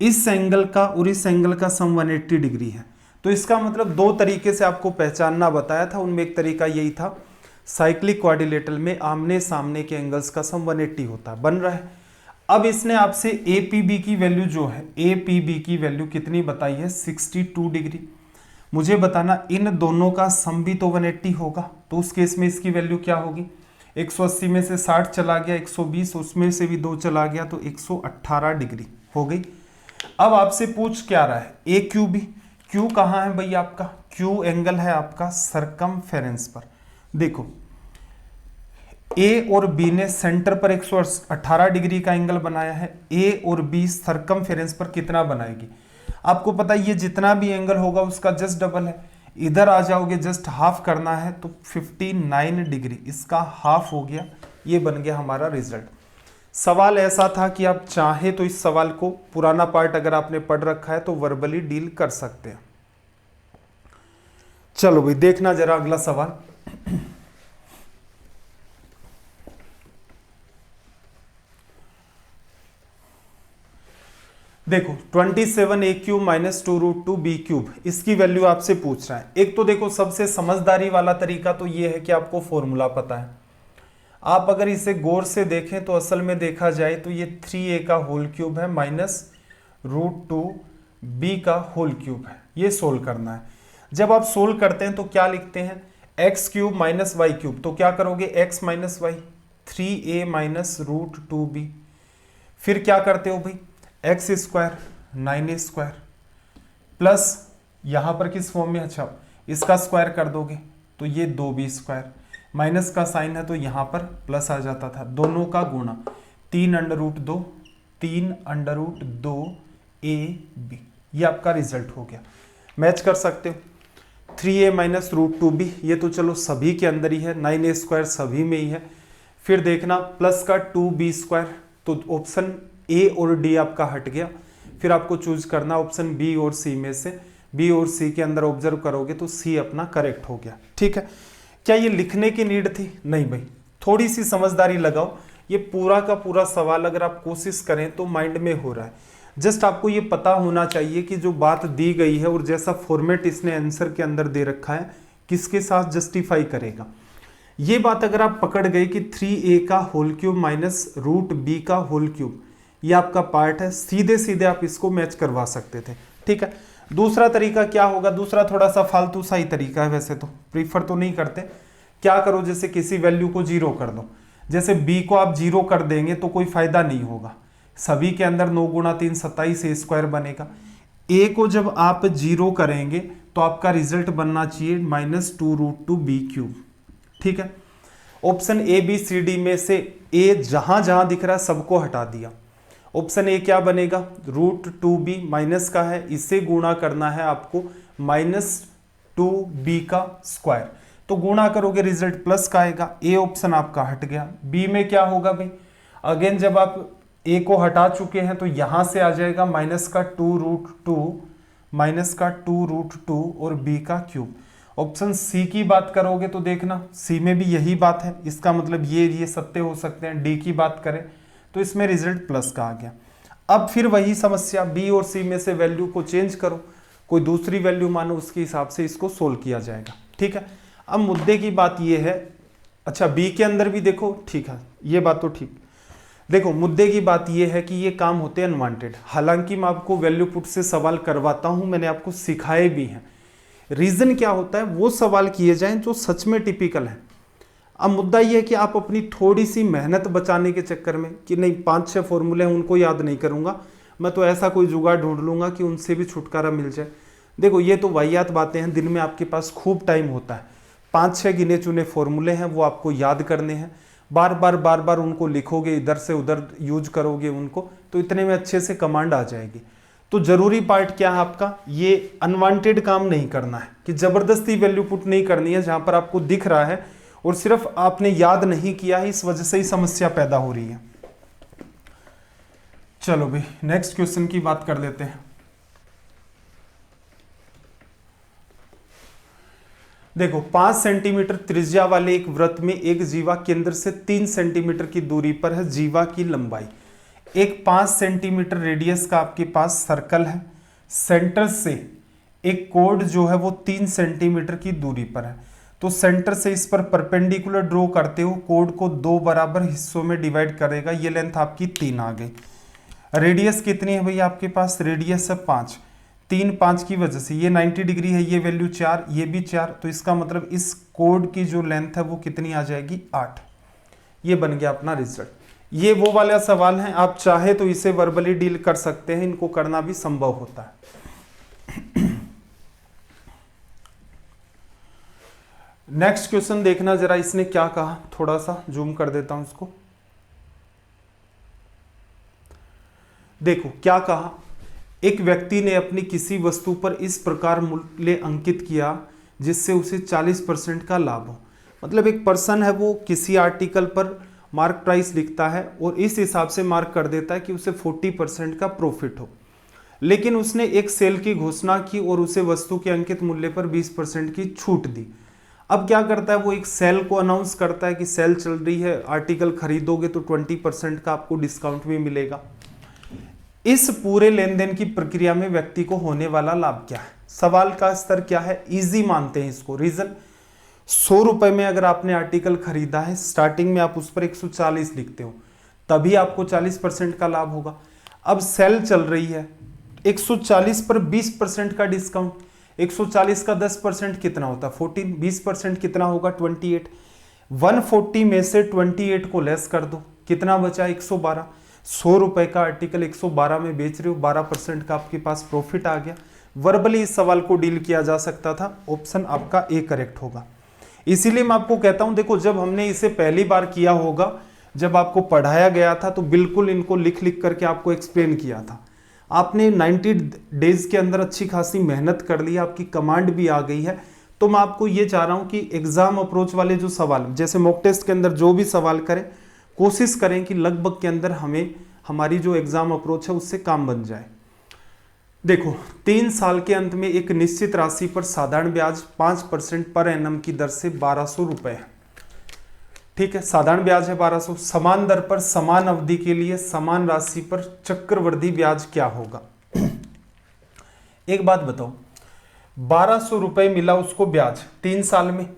इस एंगल का और इस एंगल का सम 180 डिग्री है, तो इसका मतलब दो तरीके से आपको पहचानना बताया था, उनमें एक तरीका यही था, साइक्लिक क्वाड्रिलेटरल में आमने सामने के एंगल्स का सम 180 होता है, बन रहा है। अब इसने आपसे ए पी बी की वैल्यू जो है, ए पी बी की वैल्यू कितनी बताई है, 62 डिग्री। मुझे बताना इन दोनों का सम भी तो 180 होगा, तो उस केस में इसकी वैल्यू क्या होगी, 180 में से 60 चला गया, 120, उसमें से भी 2 चला गया, तो 118 डिग्री हो गई। अब आपसे पूछ क्या रहा है, ए क्यू बी, क्यू कहाँ है भाई आपका, क्यू एंगल है आपका सरकमफेरेंस पर। देखो, ए और बी ने सेंटर पर 118 डिग्री का एंगल बनाया है, ए और बी सरकमफेरेंस पर कितना बनाएगी, आपको पता है ये जितना भी एंगल होगा उसका जस्ट डबल है। इधर आ जाओगे, जस्ट हाफ करना है, तो 59 डिग्री, इसका हाफ हो गया, ये बन गया हमारा रिजल्ट। सवाल ऐसा था कि आप चाहे तो इस सवाल को, पुराना पार्ट अगर आपने पढ़ रखा है तो वर्बली डील कर सकते हैं। चलो भाई देखना जरा अगला सवाल। देखो 27a³ माइनस 2√2b³, इसकी वैल्यू आपसे पूछ रहा है। एक तो देखो सबसे समझदारी वाला तरीका तो ये है कि आपको फॉर्मूला पता है। आप अगर इसे गौर से देखें तो असल में देखा जाए तो ये 3a का होल क्यूब है माइनस √2b का होल क्यूब है। ये सोल्व करना है। जब आप सोल्व करते हैं तो क्या लिखते हैं, x³ माइनस y³, तो क्या करोगे x minus Y, 3a minus √2b। फिर क्या करते हो भाई, x square 9a square plus यहां पर किस फॉर्म में, अच्छा इसका स्क्वायर कर दोगे तो ये 2b स्क्वायर, माइनस का साइन है तो यहां पर प्लस आ जाता था, दोनों का गुणा 3√2 3√2ab, ये आपका रिजल्ट हो गया। मैच कर सकते हो। 3a माइनस √2b, ये तो चलो सभी के अंदर ही है, 9a स्क्वायर सभी में ही है। फिर देखना प्लस का 2b स्क्वायर, तो ऑप्शन ए और डी आपका हट गया। फिर आपको चूज करना ऑप्शन बी और सी में से। बी और सी के अंदर ऑब्जर्व करोगे तो सी अपना करेक्ट हो गया। ठीक है, क्या ये लिखने की नीड थी? नहीं भाई, थोड़ी सी समझदारी लगाओ। ये पूरा का पूरा सवाल अगर आप कोशिश करें तो माइंड में हो रहा है। जस्ट आपको ये पता होना चाहिए कि जो बात दी गई है और जैसा फॉर्मेट इसने आंसर के अंदर दे रखा है किसके साथ जस्टिफाई करेगा। ये बात अगर आप पकड़ गए कि 3a का होल क्यूब माइनस √b का होल क्यूब, ये आपका पार्ट है, सीधे सीधे आप इसको मैच करवा सकते थे। ठीक है, दूसरा तरीका क्या होगा, दूसरा थोड़ा सा फालतू सा ही तरीका है, वैसे तो प्रीफर तो नहीं करते। क्या करो, जैसे किसी वैल्यू को 0 कर दो। जैसे b को आप 0 कर देंगे तो कोई फायदा नहीं होगा, सभी के अंदर 9 गुणा 3 27 a स्क्वायर बनेगा। a को जब आप 0 करेंगे तो आपका रिजल्ट बनना चाहिए माइनस 2√2b³। ठीक है, option A B C D में से a जहां जहां दिख रहा है सबको हटा दिया। ऑप्शन ए क्या बनेगा, √2b माइनस का है, इसे गुणा करना है आपको माइनस 2b का स्क्वायर, तो गुणा करोगे रिजल्ट प्लस का आएगा। ए ऑप्शन आपका हट गया। बी में क्या होगा भाई, अगेन जब आप ए को हटा चुके हैं तो यहां से आ जाएगा माइनस का 2√2 और बी का क्यूब। ऑप्शन सी की बात करोगे तो देखना सी में भी यही बात है, इसका मतलब ये सत्य हो सकते हैं। डी की बात करें तो इसमें रिजल्ट प्लस का आ गया। अब फिर वही समस्या, बी और सी में से वैल्यू को चेंज करो, कोई दूसरी वैल्यू मानो, उसके हिसाब से इसको सोल्व किया जाएगा। ठीक है, अब मुद्दे की बात ये है, अच्छा बी के अंदर भी देखो, ठीक है ये बात तो ठीक। देखो मुद्दे की बात ये है कि ये काम होते हैं अनवांटेड। हालांकि मैं आपको वैल्यू पुट से सवाल करवाता हूं, मैंने आपको सिखाए भी हैं। रीजन क्या होता है, वो सवाल किए जाएं जो सच में टिपिकल है। अब मुद्दा ये है कि आप अपनी थोड़ी सी मेहनत बचाने के चक्कर में कि नहीं 5-6 फॉर्मूले हैं उनको याद नहीं करूंगा, मैं तो ऐसा कोई जुगाड़ ढूंढ लूंगा कि उनसे भी छुटकारा मिल जाए। देखो ये तो वाहियात बातें हैं, दिन में आपके पास खूब टाइम होता है, 5-6 गिने चुने फॉर्मूले हैं वो आपको याद करने हैं, बार बार उनको लिखोगे, इधर से उधर यूज करोगे उनको, तो इतने में अच्छे से कमांड आ जाएगी। तो जरूरी पार्ट क्या है आपका, ये अनवांटेड काम नहीं करना है कि जबरदस्ती वैल्यू पुट नहीं करनी है जहां पर आपको दिख रहा है और सिर्फ आपने याद नहीं किया है, इस वजह से ही समस्या पैदा हो रही है। चलो भाई नेक्स्ट क्वेश्चन की बात कर लेते हैं। देखो 5 सेंटीमीटर त्रिज्या वाले एक वृत्त में एक जीवा केंद्र से 3 सेंटीमीटर की दूरी पर है। जीवा की लंबाई, एक 5 सेंटीमीटर रेडियस का आपके पास सर्कल है, सेंटर से एक कोड जो है वो 3 सेंटीमीटर की दूरी पर है। तो सेंटर से इस पर परपेंडिकुलर ड्रॉ करते हो, कोड को 2 बराबर हिस्सों में डिवाइड करेगा। ये लेंथ आपकी 3 आ गई। रेडियस कितनी है भैया आपके पास, रेडियस है 5, 3-5 की वजह से ये 90 डिग्री है, ये वैल्यू 4, ये भी 4, तो इसका मतलब इस कोड की जो लेंथ है वो कितनी आ जाएगी, 8। ये बन गया अपना रिजल्ट। ये वो वाला सवाल है, आप चाहे तो इसे वर्बली डील कर सकते हैं, इनको करना भी संभव होता है। नेक्स्ट क्वेश्चन देखना जरा, इसने क्या कहा, थोड़ा सा जूम कर देता हूं इसको। देखो क्या कहा, एक व्यक्ति ने अपनी किसी वस्तु पर इस प्रकार मूल्य अंकित किया जिससे उसे 40% का लाभ हो। मतलब एक पर्सन है, वो किसी आर्टिकल पर मार्क प्राइस लिखता है और इस हिसाब से मार्क कर देता है कि उसे 40% का प्रॉफिट हो। लेकिन उसने एक सेल की घोषणा की और उसे वस्तु के अंकित मूल्य पर 20% की छूट दी। अब क्या करता है वो, एक सेल को अनाउंस करता है कि सेल चल रही है, आर्टिकल खरीदोगे तो 20% का आपको डिस्काउंट भी मिलेगा। इस पूरे लेन देन की प्रक्रिया में व्यक्ति को होने वाला लाभ क्या है? सवाल का स्तर क्या है, इजी मानते हैं इसको। रीजन, 100 रुपए में अगर आपने आर्टिकल खरीदा है, स्टार्टिंग में आप उस पर 140 लिखते हो, तभी आपको 40% का लाभ होगा। अब सेल चल रही है, 140 पर 20% का डिस्काउंट, 140 का 10% कितना होता है 14, 20% कितना होगा 28। 140 में से 28 को लेस कर दो, कितना बचा 112। 100 रुपए का आर्टिकल 112 में बेच रहे हो, 12% का आपके पास प्रॉफिट आ गया। वर्बली इस सवाल को डील किया जा सकता था, ऑप्शन आपका ए करेक्ट होगा। इसीलिए मैं आपको कहता हूं, देखो जब हमने इसे पहली बार किया होगा, जब आपको पढ़ाया गया था, तो बिल्कुल इनको लिख लिख करके आपको एक्सप्लेन किया था। आपने 90 डेज के अंदर अच्छी खासी मेहनत कर ली, आपकी कमांड भी आ गई है। तो मैं आपको ये चाह रहा हूं कि एग्जाम अप्रोच वाले जो सवाल, जैसे मॉक टेस्ट के अंदर जो भी सवाल करें, कोशिश करें कि लगभग के अंदर हमें हमारी जो एग्जाम अप्रोच है उससे काम बन जाए। देखो 3 साल के अंत में एक निश्चित राशि पर साधारण ब्याज 5% पर एनम की दर से 1200 रुपए है। ठीक है, साधारण ब्याज है 1200। समान दर पर समान अवधि के लिए समान राशि पर चक्रवृद्धि ब्याज क्या होगा? एक बात बताओ, 1200 रुपए मिला उसको ब्याज 3 साल में,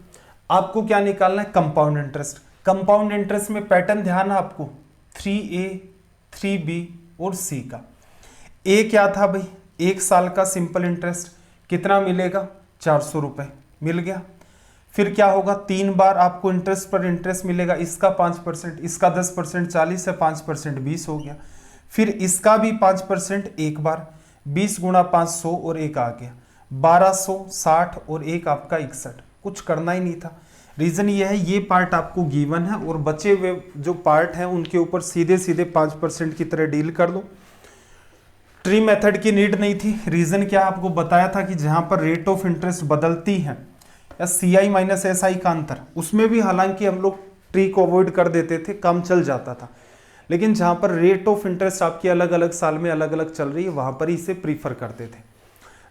आपको क्या निकालना है? Compound interest. कंपाउंड इंटरेस्ट में पैटर्न ध्यान है आपको, 3A 3B और C का। ए क्या था भाई? 1 साल का सिंपल इंटरेस्ट, कितना मिलेगा? 400 रुपए मिल गया। फिर क्या होगा? 3 बार आपको इंटरेस्ट पर इंटरेस्ट मिलेगा, इसका 5%, इसका 10%, 40 से 5% 20 हो गया। फिर इसका भी 5% एक बार, 20 गुणा 500 और एक आ गया 1260 और एक आपका 61। कुछ करना ही नहीं था। रीजन ये है, ये पार्ट आपको गिवन है और बचे हुए जो पार्ट है उनके ऊपर सीधे सीधे 5% की तरह डील कर दो। ट्री मेथड की नीड नहीं थी। रीजन क्या आपको बताया था कि जहां पर रेट ऑफ इंटरेस्ट बदलती है या CI माइनस SI का अंतर, उसमें भी हालांकि हम लोग ट्री को अवॉइड कर देते थे, काम चल जाता था। लेकिन जहां पर रेट ऑफ इंटरेस्ट आपकी अलग अलग साल में अलग अलग चल रही है, वहां पर इसे प्रीफर करते थे।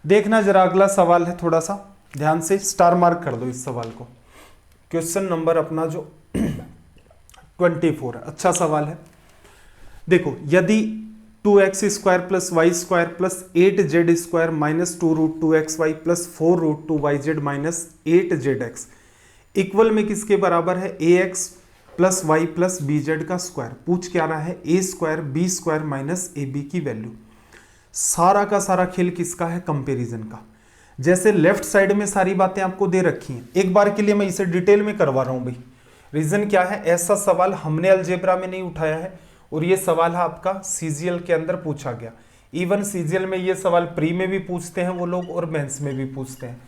देखना जरा, अगला सवाल है, थोड़ा सा ध्यान से स्टार मार्क कर दो इस सवाल को। क्वेश्चन नंबर अपना जो 24 है, अच्छा सवाल है। देखो, यदि 2x square plus y square plus 8z square minus 2√2xy plus 4√2yz minus 8zx equal में किसके बराबर है? ax plus y plus bz का स्क्वायर। पूछ क्या रहा है? a square b square minus ab की वैल्यू। सारा का सारा खेल किसका है? कंपेरिजन का। जैसे लेफ्ट साइड में सारी बातें आपको दे रखी हैं, एक बार के लिए मैं इसे डिटेल में करवा रहा हूं भाई। रीजन क्या है? ऐसा सवाल हमने अलजेब्रा में नहीं उठाया है और ये सवाल है आपका CGL के अंदर पूछा गया। इवन CGL में ये सवाल प्री में भी पूछते हैं वो लोग और मेंस में भी पूछते हैं।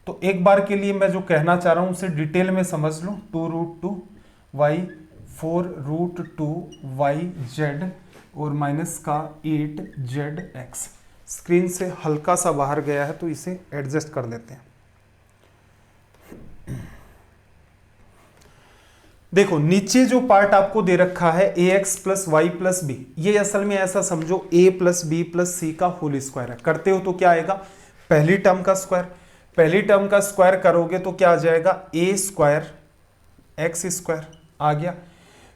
तो एक बार के लिए मैं जो कहना चाह रहा हूं उसे डिटेल में समझ लो। 2√2y 4√2yz और माइनस का 8zx। स्क्रीन से हल्का सा बाहर गया है तो इसे एडजस्ट कर लेते हैं। देखो नीचे जो पार्ट आपको दे रखा है ax plus y plus b, ये असल में ऐसा समझो a plus b plus c का होल स्क्वायर है। करते हो तो क्या आएगा? पहली टर्म का स्क्वायर। पहली टर्म का स्क्वायर करोगे तो क्या आ जाएगा? a स्क्वायर एक्स स्क्वायर आ गया।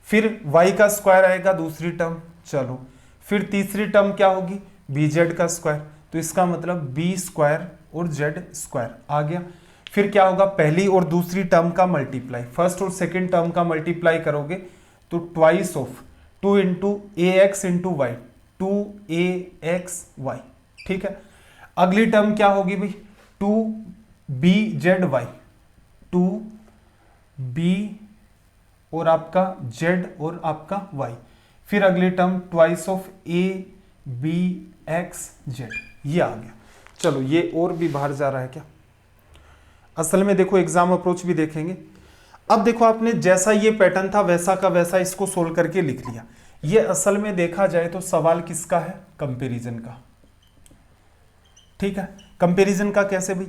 फिर y का स्क्वायर आएगा दूसरी टर्म, चलो। फिर तीसरी टर्म क्या होगी? bz का स्क्वायर, तो इसका मतलब b स्क्वायर और z स्क्वायर आ गया। फिर क्या होगा? पहली और दूसरी टर्म का मल्टीप्लाई, फर्स्ट और सेकंड टर्म का मल्टीप्लाई करोगे तो twice of 2 into ax into y, 2axy। ठीक है, अगली टर्म क्या होगी भाई? 2bzy, 2b और आपका z और आपका y। फिर अगली टर्म ट्वाइस ऑफ abxz, ये आ गया। चलो ये और भी बाहर जा रहा है क्या? असल में देखो एग्जाम अप्रोच भी देखेंगे। अब देखो आपने जैसा ये पैटर्न था वैसा का वैसा इसको सोल्व करके लिख लिया। ये असल में देखा जाए तो सवाल किसका है? कंपैरिजन का। ठीक है, कंपैरिजन का कैसे भाई?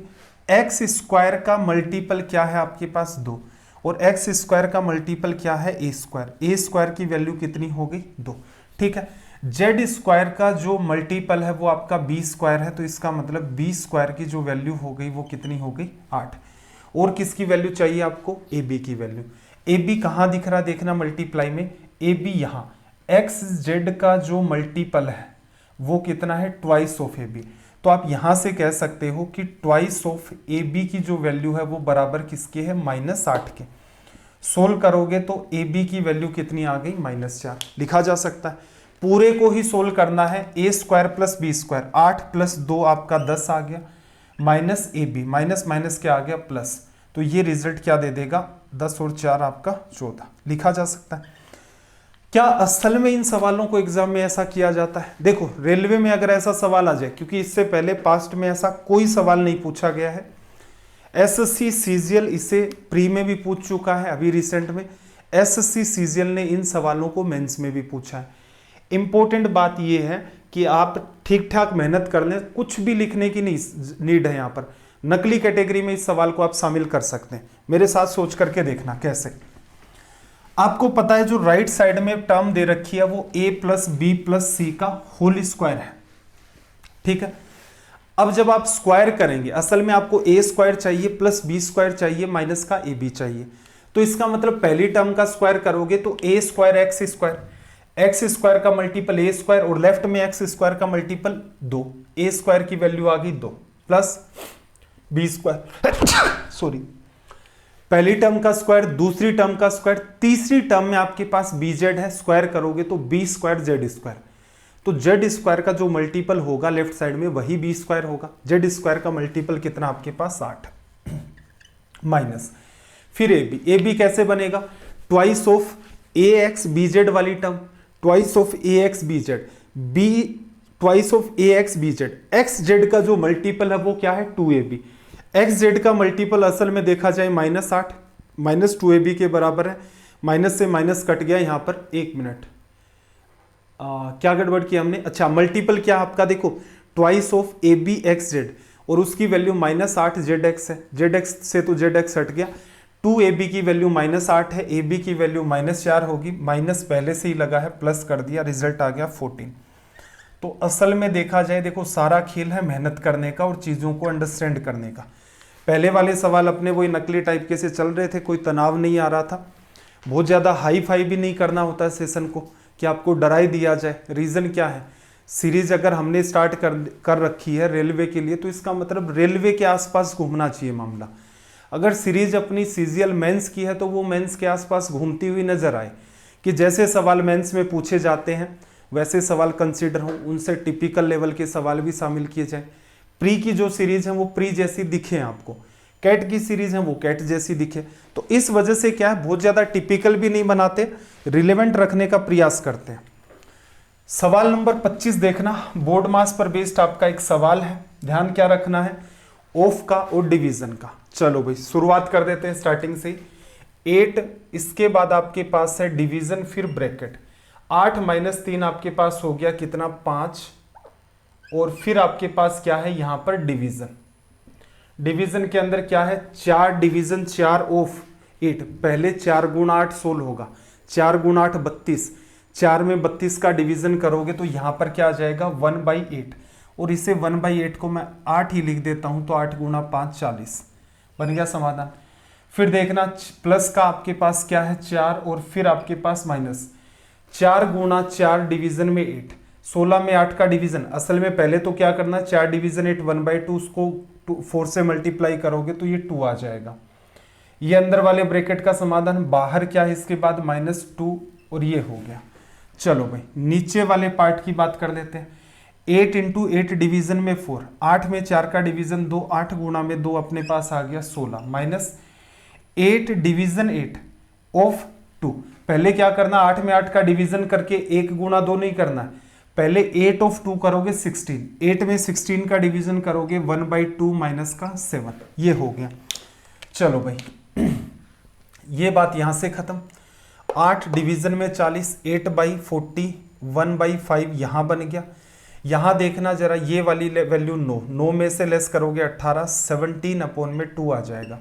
एक्स स्क्वायर का मल्टीपल क्या है आपके पास? 2, और एक्स स्क्वायर का मल्टीपल क्या है? A square. ए स्क्वायर की वैल्यू कितनी हो गई? 2। ठीक है, जेड स्क्वायर का जो मल्टीपल है वो आपका बी स्क्वायर है, तो इसका मतलब बी स्क्वायर की जो वैल्यू हो गई वो कितनी हो गई 8। और किसकी वैल्यू चाहिए आपको, ए बी की वैल्यू। ए बी कहाँ दिख रहा देखना मल्टीप्लाई में, ए बी यहाँ, एक्स जेड का जो मल्टीपल है वो कितना है ट्वाइस ऑफ ए बी। तो आप यहां से कह सकते हो कि ट्वाइस ऑफ ए बी की जो वैल्यू है वो बराबर किसके है -8 के। सोल्व करोगे तो ए बी की वैल्यू कितनी आ गई -4 लिखा जा सकता है। पूरे को ही सोल्व करना है, a square plus b square, 8 + 2 आपका 10 आ गया, minus a b, minus minus क्या आ गया प्लस, तो ये रिजल्ट क्या दे देगा 10 और 4 आपका 14 लिखा जा सकता है। क्या असल में इन सवालों को एग्जाम में ऐसा किया जाता है? देखो रेलवे में अगर ऐसा सवाल आ जाए, क्योंकि इससे पहले पास्ट में ऐसा कोई सवाल नहीं पूछा गया है, एसएससी सीजीएल इसे प्री में भी पूछ चुका है, अभी रिसेंट में एसएससी सीजीएल ने इन सवालों को मेंस में भी पूछा है। इंपॉर्टेंट बात यह है कि आप ठीक ठाक मेहनत कर लें, कुछ भी लिखने की नहीं नीड है यहाँ पर। नकली कैटेगरी में इस सवाल को आप शामिल कर सकते हैं, मेरे साथ सोच करके देखना कैसे। आपको पता है जो राइट साइड में टर्म दे रखी है वो a + b + c का होल स्क्वायर है, ठीक है। अब जब आप स्क्वायर करेंगे, असल में आपको a स्क्वायर चाहिए प्लस b स्क्वायर चाहिए माइनस का ab चाहिए, तो इसका मतलब पहली टर्म का स्क्वायर करोगे तो a स्क्वायर x स्क्वायर का मल्टीपल a स्क्वायर, और लेफ्ट में x स्क्वायर का मल्टीपल 2, a स्क्वायर की वैल्यू आ गई 2 प्लस b स्क्वायर सॉरी, पहली टर्म का स्क्वायर, दूसरी टर्म का स्क्वायर, तीसरी टर्म में आपके पास bz है, स्क्वायर करोगे तो b स्क्वायर z स्क्वायर, तो z स्क्वायर का जो मल्टीपल होगा लेफ्ट साइड में वही b स्क्वायर होगा। z स्क्वायर का मल्टीपल कितना आपके पास 8 माइनस, फिर ab कैसे बनेगा, ट्वाइस ऑफ ax bz वाली term, twice of ax bz, b twice of ax bz, xz का जो मल्टीपल है वो क्या है 2ab, xz का मल्टीपल असल में देखा जाए -8 -2ab के बराबर है, माइनस से माइनस कट गया यहाँ पर, 1 मिनट क्या गड़बड़ किया हमने, अच्छा मल्टीपल क्या आपका देखो ट्वाइस ऑफ ab xz, और उसकी वैल्यू -8 zx है, zx से तो zx हट गया, 2ab की वैल्यू -8 है, ab की वैल्यू -4 होगी, माइनस पहले से ही लगा है प्लस कर दिया, रिजल्ट आ गया 14। तो असल में देखा जाए देखो सारा खेल है मेहनत करने का और चीज़ों को अंडरस्टैंड करने का। पहले वाले सवाल अपने वही नकली टाइप के से चल रहे थे, कोई तनाव नहीं आ रहा था, बहुत ज़्यादा हाई फाई भी नहीं करना होता है सेशन को कि आपको डरा ही दिया जाए। रीज़न क्या है, सीरीज अगर हमने स्टार्ट कर रखी है रेलवे के लिए तो इसका मतलब रेलवे के आसपास घूमना चाहिए मामला। अगर सीरीज अपनी सीजीएल मेंस की है तो वो मेंस के आसपास घूमती हुई नजर आए, कि जैसे सवाल मेंस में पूछे जाते हैं वैसे सवाल कंसीडर हों, उनसे टिपिकल लेवल के सवाल भी शामिल किए जाए। प्री की जो सीरीज है वो प्री जैसी दिखे आपको, कैट की सीरीज है वो कैट जैसी दिखे, तो इस वजह से क्या है बहुत ज़्यादा टिपिकल भी नहीं बनाते, रिलेवेंट रखने का प्रयास करते हैं। सवाल नंबर 25 देखना, बोर्ड मास पर बेस्ड आपका एक सवाल है, ध्यान क्या रखना है, ऑफ का और डिवीजन का। चलो भाई शुरुआत कर देते हैं स्टार्टिंग से। 8 इसके बाद आपके पास है डिवीजन, फिर ब्रैकेट, 8 - 3 आपके पास हो गया कितना 5, और फिर आपके पास क्या है यहां पर डिवीजन। डिवीजन के अंदर क्या है 4 डिवीजन 4 ऑफ 8, पहले 4 × 8 16 होगा, 4 × 8 32, 4 में 32 का डिवीजन करोगे तो यहां पर क्या आ जाएगा 1/8, और इसे 1/8 को मैं 8 ही लिख देता हूं तो 8 × 5 40 बन गया समाधान। फिर देखना प्लस का आपके पास क्या है 4, और फिर आपके पास माइनस, 4 × 4 डिवीजन में 8, 16 में 8 का डिवीजन, असल में पहले तो क्या करना 4 डिवीजन 8 1/2, उसको 4 से मल्टीप्लाई करोगे तो ये 2 आ जाएगा। ये अंदर वाले ब्रैकेट का समाधान, बाहर क्या है इसके बाद -2, और ये हो गया। चलो भाई नीचे वाले पार्ट की बात कर लेते हैं। 8 × 8 डिवीजन में 4, 8 में 4 का डिवीजन 2, 8 गुणा में 2 अपने पास आ गया 16, माइनस 8 डिवीजन 8 ऑफ 2, पहले क्या करना 8 में 8 का डिवीजन करके 1 × 2 नहीं करना है, पहले 8 ऑफ 2 करोगे 16, 8 में 16 का डिवीजन करोगे 1/2 माइनस का 7, ये हो गया। चलो भाई ये बात यहां से खत्म। 8 डिवीजन में 40, 8/40, 1/5 यहां बन गया। यहां देखना जरा ये वाली वैल्यू 9 में से लेस करोगे 18, 17/2 आ जाएगा,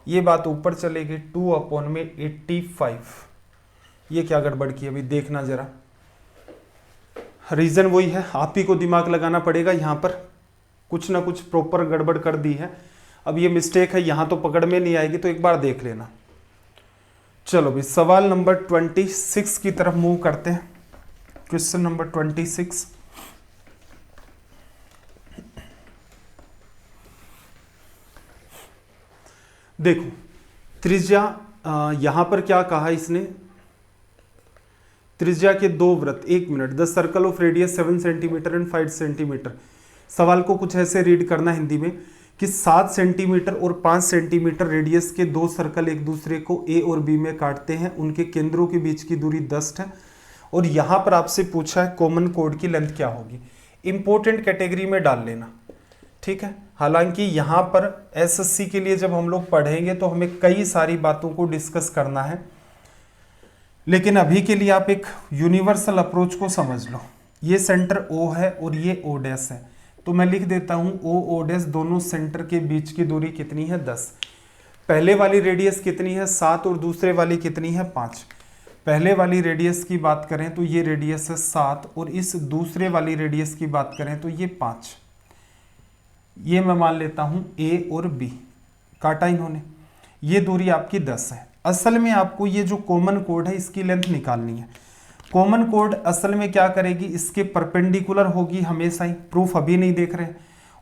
ये बात ऊपर चलेगी 2/85। ये क्या गड़बड़ की अभी देखना जरा, रीज़न वही है, आप ही को दिमाग लगाना पड़ेगा। यहाँ पर कुछ ना कुछ प्रॉपर गड़बड़ कर दी है। अब ये मिस्टेक है, यहाँ तो पकड़ में नहीं आएगी, तो एक बार देख लेना। चलो भाई सवाल नंबर 26 की तरफ मूव करते हैं। Question number 26। देखो त्रिज्या, यहां पर क्या कहा इसने, त्रिज्या के दो वृत्त 1 minute, the circle of radius 7 centimetre and 5 centimetre. सवाल को कुछ ऐसे रीड करना हिंदी में कि 7 सेंटीमीटर और 5 सेंटीमीटर रेडियस के दो सर्कल एक दूसरे को ए और बी में काटते हैं, उनके केंद्रों के बीच की दूरी 10 है, और यहां पर आपसे पूछा है कॉमन कोड की लेंथ क्या होगी। इंपॉर्टेंट कैटेगरी में डाल लेना, ठीक है। हालांकि यहां पर एसएससी के लिए जब हम लोग पढ़ेंगे तो हमें कई सारी बातों को डिस्कस करना है, लेकिन अभी के लिए आप एक यूनिवर्सल अप्रोच को समझ लो। ये सेंटर ओ है और ये ओ डैश है, तो मैं लिख देता हूं ओ डैश, दोनों सेंटर के बीच की दूरी कितनी है 10। पहले वाली रेडियस कितनी है 7 और दूसरे वाली कितनी है 5। पहले वाली रेडियस की बात करें तो ये रेडियस है 7 और इस दूसरे वाली रेडियस की बात करें तो ये 5। ये मैं मान लेता हूं ए और बी, काटा इन्होंने। ये दूरी आपकी 10 है। असल में आपको ये जो कॉमन कोड है इसकी लेंथ निकालनी है। कॉमन कोड असल में क्या करेगी, इसके परपेंडिकुलर होगी हमेशा ही, प्रूफ अभी नहीं देख रहे,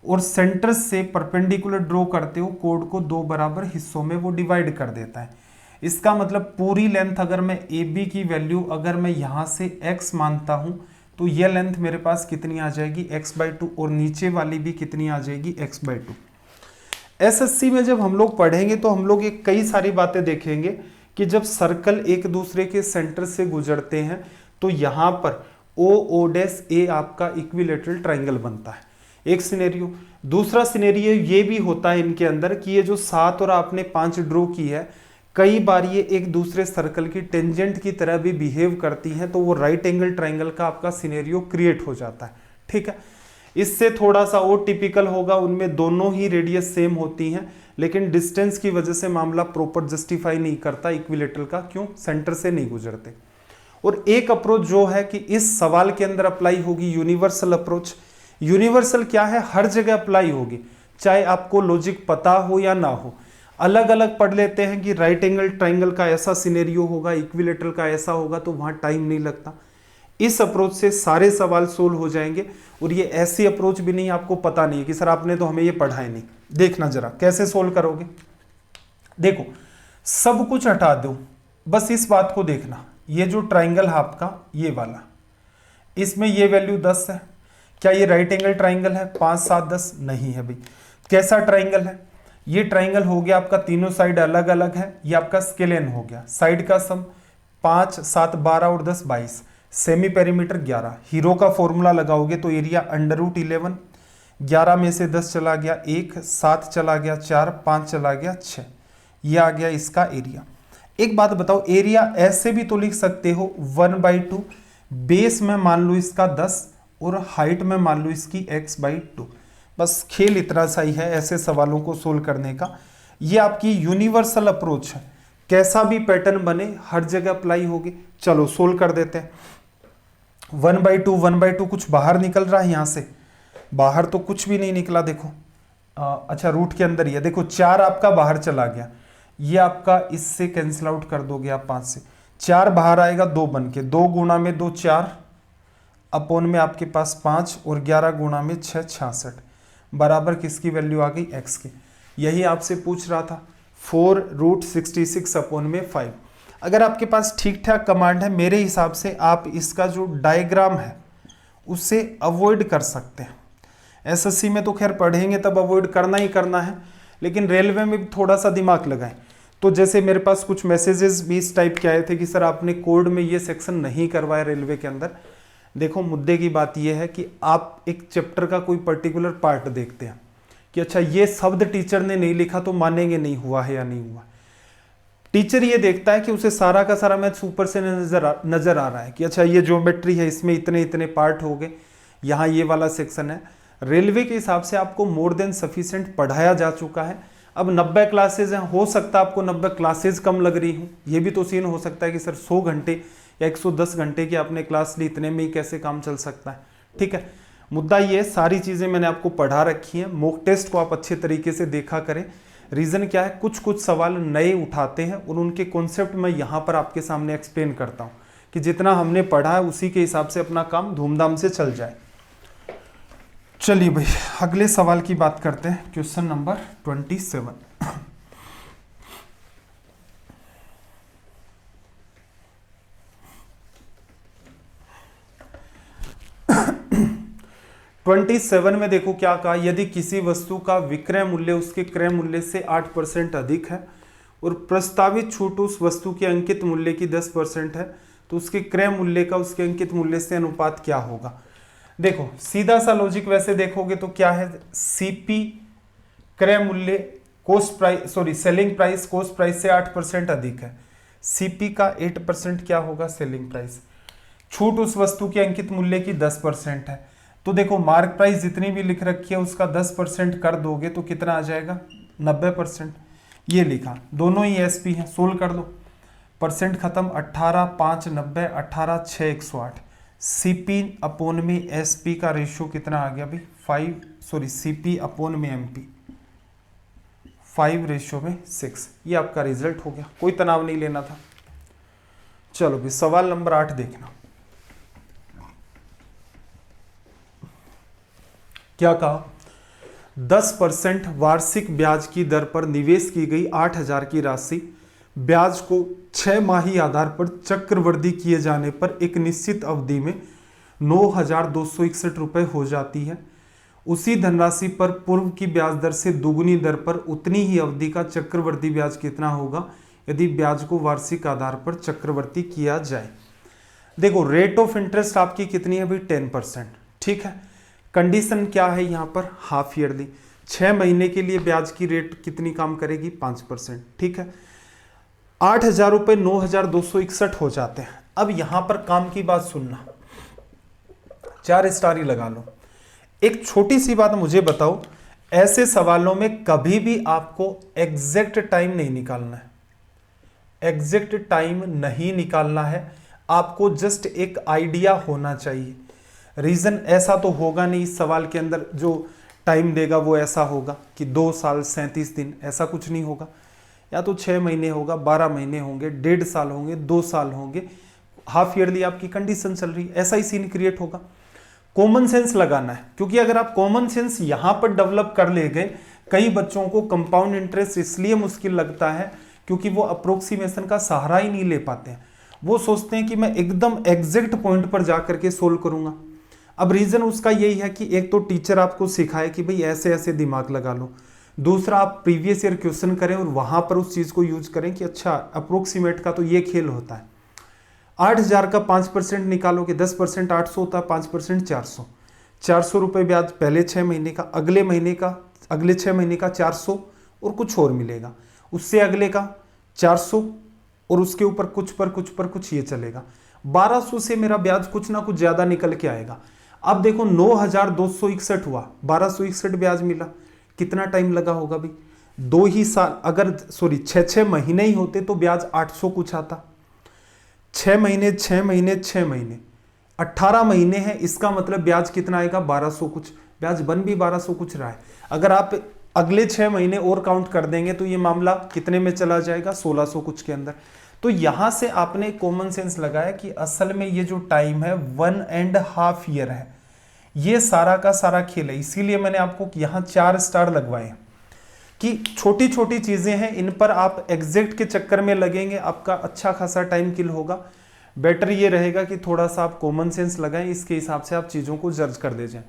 और सेंटर से परपेंडिकुलर ड्रॉ करते हो कोड को दो बराबर हिस्सों में वो डिवाइड कर देता है। इसका मतलब पूरी लेंथ अगर मैं ए बी की वैल्यू अगर मैं यहाँ से x मानता हूँ तो यह लेंथ मेरे पास कितनी आ जाएगी x/2, और नीचे वाली भी कितनी आ जाएगी x/2। एसएससी में जब हम लोग पढ़ेंगे तो हम लोग एक कई सारी बातें देखेंगे कि जब सर्कल एक दूसरे के सेंटर से गुजरते हैं तो यहाँ पर ओ डैश ए आपका इक्विलेटरल ट्रायंगल बनता है, एक सिनेरियो। दूसरा सिनेरियो ये भी होता है इनके अंदर कि ये जो 7 और आपने 5 ड्रॉ की है, कई बार ये एक दूसरे सर्कल की टेंजेंट की तरह भी बिहेव करती हैं, तो वो राइट एंगल ट्रायंगल का आपका सिनेरियो क्रिएट हो जाता है, ठीक है। इससे थोड़ा सा और टिपिकल होगा, उनमें दोनों ही रेडियस सेम होती हैं, लेकिन डिस्टेंस की वजह से मामला प्रॉपर जस्टिफाई नहीं करता इक्विलेटरल का, क्यों, सेंटर से नहीं गुजरते। और एक अप्रोच जो है कि इस सवाल के अंदर अप्लाई होगी यूनिवर्सल अप्रोच। यूनिवर्सल क्या है, हर जगह अप्लाई होगी, चाहे आपको लॉजिक पता हो या ना हो। अलग अलग पढ़ लेते हैं कि राइट एंगल ट्रायंगल का ऐसा सिनेरियो होगा, इक्विलेटरल का ऐसा होगा, तो वहां टाइम नहीं लगता। इस अप्रोच से सारे सवाल सोल्व हो जाएंगे। और ये ऐसी अप्रोच भी नहीं आपको पता नहीं है कि सर आपने तो हमें ये पढ़ा ही नहीं। देखना जरा कैसे सोल्व करोगे। देखो सब कुछ हटा दो, बस इस बात को देखना, ये जो ट्रायंगल है आपका ये वाला, इसमें ये वैल्यू 10 है, क्या ये राइट एंगल ट्रायंगल है? 5 7 10 नहीं है भाई। कैसा ट्रायंगल है ये? ट्रायंगल हो गया आपका, तीनों साइड अलग अलग है, ये आपका स्केलेन हो गया। साइड का सम 5 7 12 और 10 22, सेमी पेरीमीटर 11। हीरो का फॉर्मूला लगाओगे तो एरिया √11, 11 में से 10 चला गया 1, 7 चला गया 4, 5 चला गया 6, ये आ गया इसका एरिया। एक बात बताओ, एरिया ऐसे भी तो लिख सकते हो 1/2, बेस में मान लो इसका 10 और हाइट में मान लो इसकी x/2। बस खेल इतना सा ही है ऐसे सवालों को सोल्व करने का। ये आपकी यूनिवर्सल अप्रोच है, कैसा भी पैटर्न बने हर जगह अप्लाई होगी। चलो सोल्व कर देते हैं। 1/2 कुछ बाहर निकल रहा है यहाँ से? बाहर तो कुछ भी नहीं निकला, देखो अच्छा रूट के अंदर ही है। देखो 4 आपका बाहर चला गया, ये आपका इससे कैंसिल आउट कर दोगे आप 5 से, 4 बाहर आएगा 2 बन के, 2 गुणा में 2 4, अपॉन में आपके पास 5 और 11 गुणा में 6 66, बराबर किसकी वैल्यू आ गई? x की। यही आपसे पूछ रहा था, 4√66 अपॉन में 5। अगर आपके पास ठीक ठाक कमांड है मेरे हिसाब से आप इसका जो डायग्राम है उससे अवॉइड कर सकते हैं। एसएससी में तो खैर पढ़ेंगे तब अवॉइड करना ही करना है, लेकिन रेलवे में भी थोड़ा सा दिमाग लगाएं। तो जैसे मेरे पास कुछ मैसेजेस भी इस टाइप के आए थे कि सर आपने कोड में ये सेक्शन नहीं करवाया रेलवे के अंदर। देखो मुद्दे की बात यह है कि आप एक चैप्टर का कोई पर्टिकुलर पार्ट देखते हैं कि अच्छा ये शब्द टीचर ने नहीं लिखा तो मानेंगे नहीं हुआ है या नहीं हुआ। टीचर ये देखता है कि उसे सारा का सारा मैथ्स ऊपर से नजर आ रहा है कि अच्छा ये ज्योमेट्री है, इसमें इतने इतने पार्ट हो गए, यहाँ ये वाला सेक्शन है। रेलवे के हिसाब से आपको मोर देन सफिशिएंट पढ़ाया जा चुका है। अब 90 क्लासेज हैं, हो सकता है आपको 90 क्लासेज कम लग रही हूँ, ये भी तो सीन हो सकता है कि सर 100 घंटे या 110 घंटे की आपने क्लास ली, इतने में ही कैसे काम चल सकता है। ठीक है, मुद्दा ये सारी चीज़ें मैंने आपको पढ़ा रखी हैं। मॉक टेस्ट को आप अच्छे तरीके से देखा करें। रीज़न क्या है, कुछ कुछ सवाल नए उठाते हैं और उनके कॉन्सेप्ट मैं यहाँ पर आपके सामने एक्सप्लेन करता हूँ कि जितना हमने पढ़ा है उसी के हिसाब से अपना काम धूमधाम से चल जाए। चलिए भाई अगले सवाल की बात करते हैं, क्वेश्चन नंबर 27। 27 में देखो क्या कहा, यदि किसी वस्तु का विक्रय मूल्य उसके क्रय मूल्य से 8% अधिक है और प्रस्तावित छूट उस वस्तु के अंकित मूल्य की 10% है, तो उसके क्रय मूल्य का उसके अंकित मूल्य से अनुपात क्या होगा। देखो सीधा सा लॉजिक वैसे देखोगे तो क्या है, सीपी क्रय मूल्य cost price selling price cost price से 8% अधिक है, सीपी का 8% क्या होगा, सेलिंग प्राइस। छूट उस वस्तु के अंकित मूल्य की 10% है, तो देखो मार्क प्राइस जितनी भी लिख रखी है उसका 10% कर दोगे तो कितना आ जाएगा, 90%। ये लिखा, दोनों ही एसपी हैं, सोल्व कर दो, परसेंट खत्म, 18 5 90, 18 6 108। सीपी अपोन में एसपी का रेशियो कितना आ गया भाई, सीपी अपोन में एमपी 5:6। ये आपका रिजल्ट हो गया, कोई तनाव नहीं लेना था। चलो भाई सवाल नंबर 8 देखना, क्या कहा, 10% वार्षिक ब्याज की दर पर निवेश की गई 8,000 की राशि ब्याज को 6 माही आधार पर चक्रवृद्धि किए जाने पर एक निश्चित अवधि में 9,261 रुपये हो जाती है। उसी धनराशि पर पूर्व की ब्याज दर से दुगुनी दर पर उतनी ही अवधि का चक्रवृद्धि ब्याज कितना होगा यदि ब्याज को वार्षिक आधार पर चक्रवृद्धि किया जाए। देखो रेट ऑफ इंटरेस्ट आपकी कितनी है भाई, 10%। ठीक है, कंडीशन क्या है यहाँ पर, हाफ ईयरली, 6 महीने के लिए ब्याज की रेट कितनी काम करेगी, 5%। ठीक है, 8,000 रुपये 9,261 हो जाते हैं। अब यहां पर काम की बात सुनना, 4 स्टार ही लगा लो। एक छोटी सी बात मुझे बताओ, ऐसे सवालों में कभी भी आपको एग्जैक्ट टाइम नहीं निकालना है, एग्जैक्ट टाइम नहीं निकालना है, आपको जस्ट एक आइडिया होना चाहिए। रीजन ऐसा तो होगा नहीं इस सवाल के अंदर जो टाइम देगा वो ऐसा होगा कि 2 साल 37 दिन, ऐसा कुछ नहीं होगा। या तो 6 महीने होगा, 12 महीने होंगे, 1.5 साल होंगे, 2 साल होंगे, हाफ ईयरली आपकी कंडीशन चल रही है, ऐसा ही सीन क्रिएट होगा। कॉमन सेंस लगाना है, क्योंकि अगर आप कॉमन सेंस यहां पर डेवलप कर ले गए, कई बच्चों को कंपाउंड इंटरेस्ट इसलिए मुश्किल लगता है क्योंकि वो अप्रोक्सीमेशन का सहारा ही नहीं ले पाते हैं। वो सोचते हैं कि मैं एकदम एग्जैक्ट पॉइंट पर जाकर के सोल्व करूंगा। अब रीजन उसका यही है कि एक तो टीचर आपको सिखाए कि भाई ऐसे ऐसे दिमाग लगा लो, दूसरा आप प्रीवियस ईयर क्वेश्चन करें और वहां पर उस चीज को यूज करें कि अच्छा अप्रोक्सीमेट का तो ये खेल होता है। 8,000 का 5% निकालोगे, 10% 800 होता है, 5% 400। 400 रुपये ब्याज पहले 6 महीने का, अगले 6 महीने का 400 और कुछ और मिलेगा, उससे अगले का 400 और उसके ऊपर कुछ ये चलेगा। 1200 से मेरा ब्याज कुछ ना कुछ ज्यादा निकल के आएगा। अब देखो 9,261 हुआ, 1261 ब्याज मिला, कितना टाइम लगा होगा भाई, 2 ही साल। अगर 6 महीने ही होते तो ब्याज 800 कुछ आता। 6 महीने 18 महीने हैं, इसका मतलब ब्याज कितना आएगा, 1200 कुछ। ब्याज बन भी 1200 कुछ रहा है। अगर आप अगले 6 महीने और काउंट कर देंगे तो ये मामला कितने में चला जाएगा, 1600 कुछ के अंदर। तो यहां से आपने कॉमन सेंस लगाया कि असल में ये जो टाइम है 1.5 ईयर है, ये सारा का सारा खेल है। इसीलिए मैंने आपको यहां 4 स्टार लगवाए कि छोटी छोटी चीजें हैं, इन पर आप एग्जैक्ट के चक्कर में लगेंगे, आपका अच्छा खासा टाइम किल होगा। बेटर ये रहेगा कि थोड़ा सा आप कॉमन सेंस लगाएं, इसके हिसाब से आप चीजों को जज कर दे जाएं।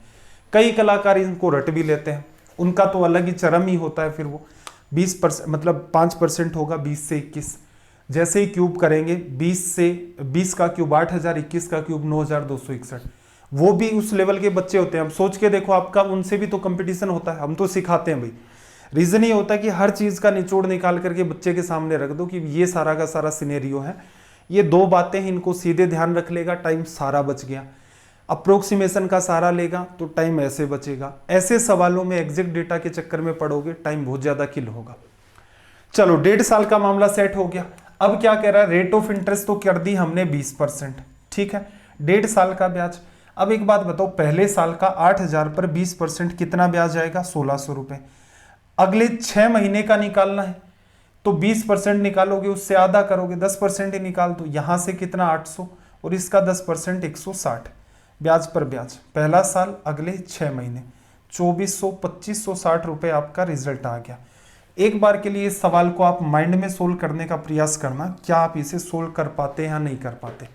कई कलाकार इनको रट भी लेते हैं, उनका तो अलग ही चरम ही होता है। फिर वो 20% मतलब 5% होगा 20 से 21, जैसे ही क्यूब करेंगे 20 का क्यूब 8,000, 21 का क्यूब 9,261। वो भी उस लेवल के बच्चे होते हैं। अब सोच के देखो, आपका उनसे भी तो कंपटीशन होता है, हम तो सिखाते हैं भाई। रीजन ये होता है कि हर चीज का निचोड़ निकाल करके बच्चे के सामने रख दो कि ये सारा का सारा सिनेरियो है, ये 2 बातें हैं, इनको सीधे ध्यान रख लेगा, टाइम सारा बच गया। अप्रोक्सीमेशन का सहारा लेगा तो टाइम ऐसे बचेगा। ऐसे सवालों में एग्जैक्ट डेटा के चक्कर में पड़ोगे, टाइम बहुत ज्यादा किल होगा। चलो 1.5 साल का मामला सेट हो गया। अब क्या कह रहा है, रेट ऑफ इंटरेस्ट तो कर दी हमने 20%, ठीक है, 1.5 साल का ब्याज। अब एक बात बताओ, पहले साल का 8,000 पर 20% कितना ब्याज आएगा, 1600 रुपए। अगले 6 महीने का निकालना है तो 20% निकालोगे, उससे आधा करोगे, 10% ही निकाल दो। यहां से कितना 800 और इसका 10% 160 ब्याज पर ब्याज। पहला साल, अगले 6 महीने, 2400 2560 रुपए आपका रिजल्ट आ गया। एक बार के लिए इस सवाल को आप माइंड में सोल्व करने का प्रयास करना, क्या आप इसे सोल्व कर पाते हैं या नहीं कर पाते,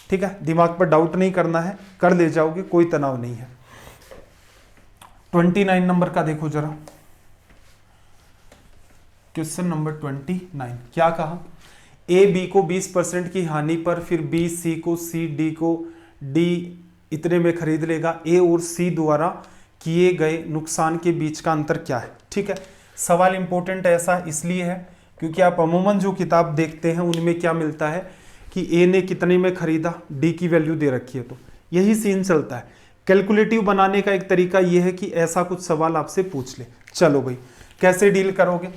ठीक है। दिमाग पर डाउट नहीं करना है, कर ले जाओगे, कोई तनाव नहीं है। 29 नंबर का देखो जरा, क्वेश्चन नंबर 29। क्या कहा, ए बी को 20% की हानि पर, फिर बी सी को, सी डी को, डी इतने में खरीद लेगा। ए और सी द्वारा किए गए नुकसान के बीच का अंतर क्या है, ठीक है। सवाल इंपॉर्टेंट ऐसा इसलिए है क्योंकि आप अमूमन जो किताब देखते हैं उनमें क्या मिलता है कि ए ने कितने में खरीदा, डी की वैल्यू दे रखी है, तो यही सीन चलता है। कैलकुलेटिव बनाने का एक तरीका यह है कि ऐसा कुछ सवाल आपसे पूछ ले। चलो भाई, कैसे डील करोगे,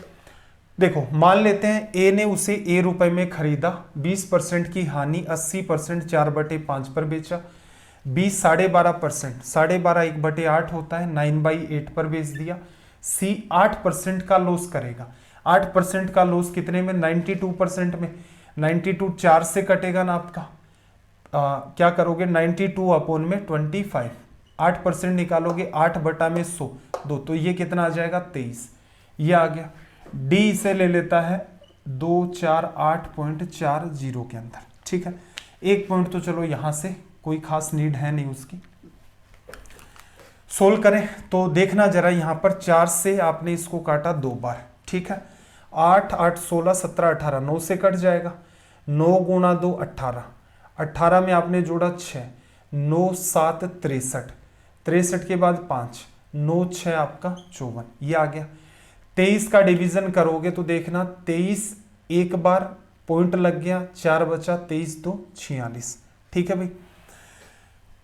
देखो मान लेते हैं ए ने उसे ए रुपए में खरीदा, 20% की हानि, 80% 4/5 पर बेचा। बी 12.5%, 12.5 1/8 होता है, 9/8 पर बेच दिया। सी 8% का लॉस करेगा, 8% का लॉस कितने में, 92% में। 92 4 से कटेगा ना आपका, क्या करोगे, 92 अपॉन में 25, 8% निकालोगे, 8/100 2, तो ये कितना आ जाएगा, 23, ये आ गया। डी इसे ले लेता है 248.40 के अंदर, ठीक है। एक पॉइंट तो चलो यहां से कोई खास नीड है नहीं उसकी। सोल्व करें तो देखना जरा, यहां पर 4 से आपने इसको काटा 2 बार, ठीक है। 8 8 16 17 18, 9 से कट जाएगा, 9 गुणा 2 18, 18 में आपने जोड़ा 6, 9 7 63, 63 के बाद 5, 9 6 आपका 54, ये आ गया। 23 का डिवीजन करोगे तो देखना, 23 एक बार पॉइंट लग गया, 4 बचा, 23 2 46, ठीक है भाई।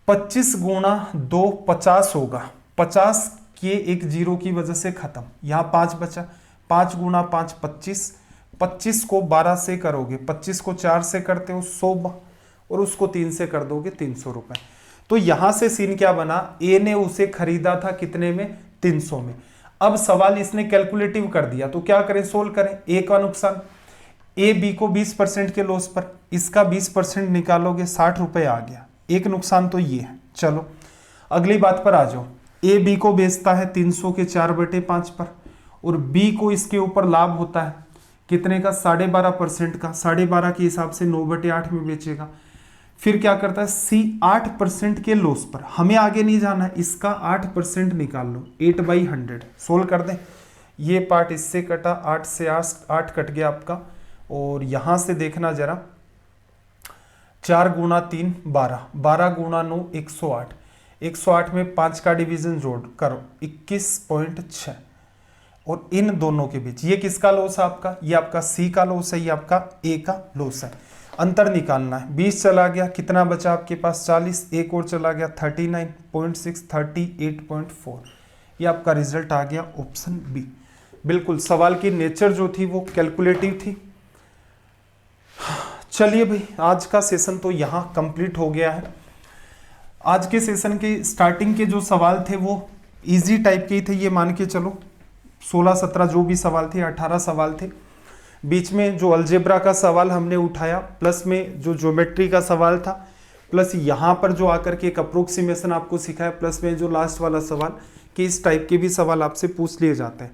25 गुणा 2 50 होगा, 50 के एक जीरो की वजह से खत्म, यहां 5 बचा, 5 गुणा 5 25, 25 को 12 से करोगे, 25 को 4 से करते हो 100 और उसको 3 से कर दोगे 300 रुपए। तो यहां से सीन क्या बना, ए ने उसे खरीदा था कितने में, 300 में। अब सवाल इसने कैलकुलेटिव कर दिया, तो क्या करें, सोल्व करें। ए का नुकसान, ए बी को 20% के लॉस पर, इसका 20% निकालोगे, 60 रुपए आ गया। एक नुकसान तो ये है। चलो अगली बात पर आ जाओ, ए बी को बेचता है 300 के 4/5 पर, और बी को इसके ऊपर लाभ होता है कितने का, 12.5% का, 12.5 के हिसाब से 9/8 में बेचेगा। फिर क्या करता है, सी 8% के लॉस पर, हमें आगे नहीं जाना है, इसका 8% निकाल लो, 8/100। सोल्व कर दें, ये पार्ट इससे कटा, 8 से 8 कट गया आपका, और यहां से देखना जरा, 4 गुणा 3 12, 12 गुणा 9 108, 108 में 5 का डिवीजन जोड़ करो, 21.6, और इन दोनों के बीच ये किसका लॉस है आपका, ये आपका सी का लॉस है, ये आपका ए का लॉस है। अंतर निकालना है, 20 चला गया, कितना बचा आपके पास, 40, एक और चला गया, 39.6, 38.4, ये आपका रिजल्ट आ गया ऑप्शन बी। बिल्कुल सवाल की नेचर जो थी वो कैलकुलेटिव थी। चलिए भाई, आज का सेशन तो यहाँ कंप्लीट हो गया है। आज के सेशन के स्टार्टिंग के जो सवाल थे वो इजी टाइप के ही थे, ये मान के चलो 16-17 जो भी सवाल थे, 18 सवाल थे। बीच में जो अलजेब्रा का सवाल हमने उठाया, प्लस में जो ज्योमेट्री का सवाल था, प्लस यहाँ पर जो आकर के एक अप्रोक्सीमेशन आपको सिखाया, प्लस में जो लास्ट वाला सवाल, कि इस टाइप के भी सवाल आपसे पूछ लिए जाते हैं।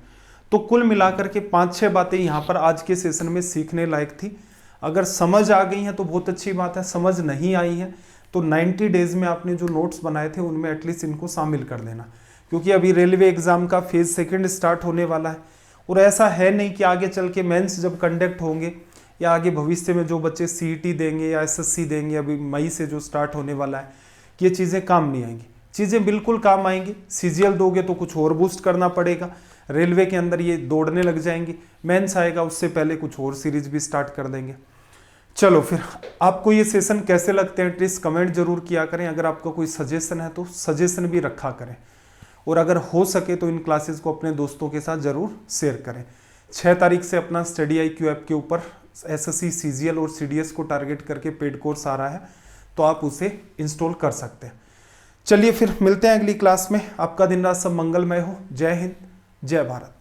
तो कुल मिलाकर के 5-6 बातें यहाँ पर आज के सेशन में सीखने लायक थी। अगर समझ आ गई हैं तो बहुत अच्छी बात है, समझ नहीं आई है तो 90 डेज में आपने जो नोट्स बनाए थे उनमें एटलीस्ट इनको शामिल कर लेना, क्योंकि अभी रेलवे एग्जाम का फेज सेकंड स्टार्ट होने वाला है। और ऐसा है नहीं कि आगे चल के मेंस जब कंडक्ट होंगे या आगे भविष्य में जो बच्चे सीईटी देंगे या एसएससी देंगे, अभी मई से जो स्टार्ट होने वाला है, ये चीज़ें काम नहीं आएंगी। चीज़ें बिल्कुल काम आएंगी। सीजीएल दोगे तो कुछ और बूस्ट करना पड़ेगा, रेलवे के अंदर ये दौड़ने लग जाएंगे। मेंस आएगा उससे पहले कुछ और सीरीज भी स्टार्ट कर देंगे। चलो फिर आपको ये सेशन कैसे लगते हैं एटलीस्ट कमेंट जरूर किया करें। अगर आपका कोई सजेशन है तो सजेशन भी रखा करें, और अगर हो सके तो इन क्लासेस को अपने दोस्तों के साथ जरूर शेयर करें। 6 तारीख से अपना स्टडी IQ ऐप के ऊपर एसएससी सीजीएल और सीडीएस को टारगेट करके पेड कोर्स आ रहा है, तो आप उसे इंस्टॉल कर सकते हैं। चलिए फिर मिलते हैं अगली क्लास में। आपका दिन रात सब मंगलमय हो। जय हिंद, जय भारत।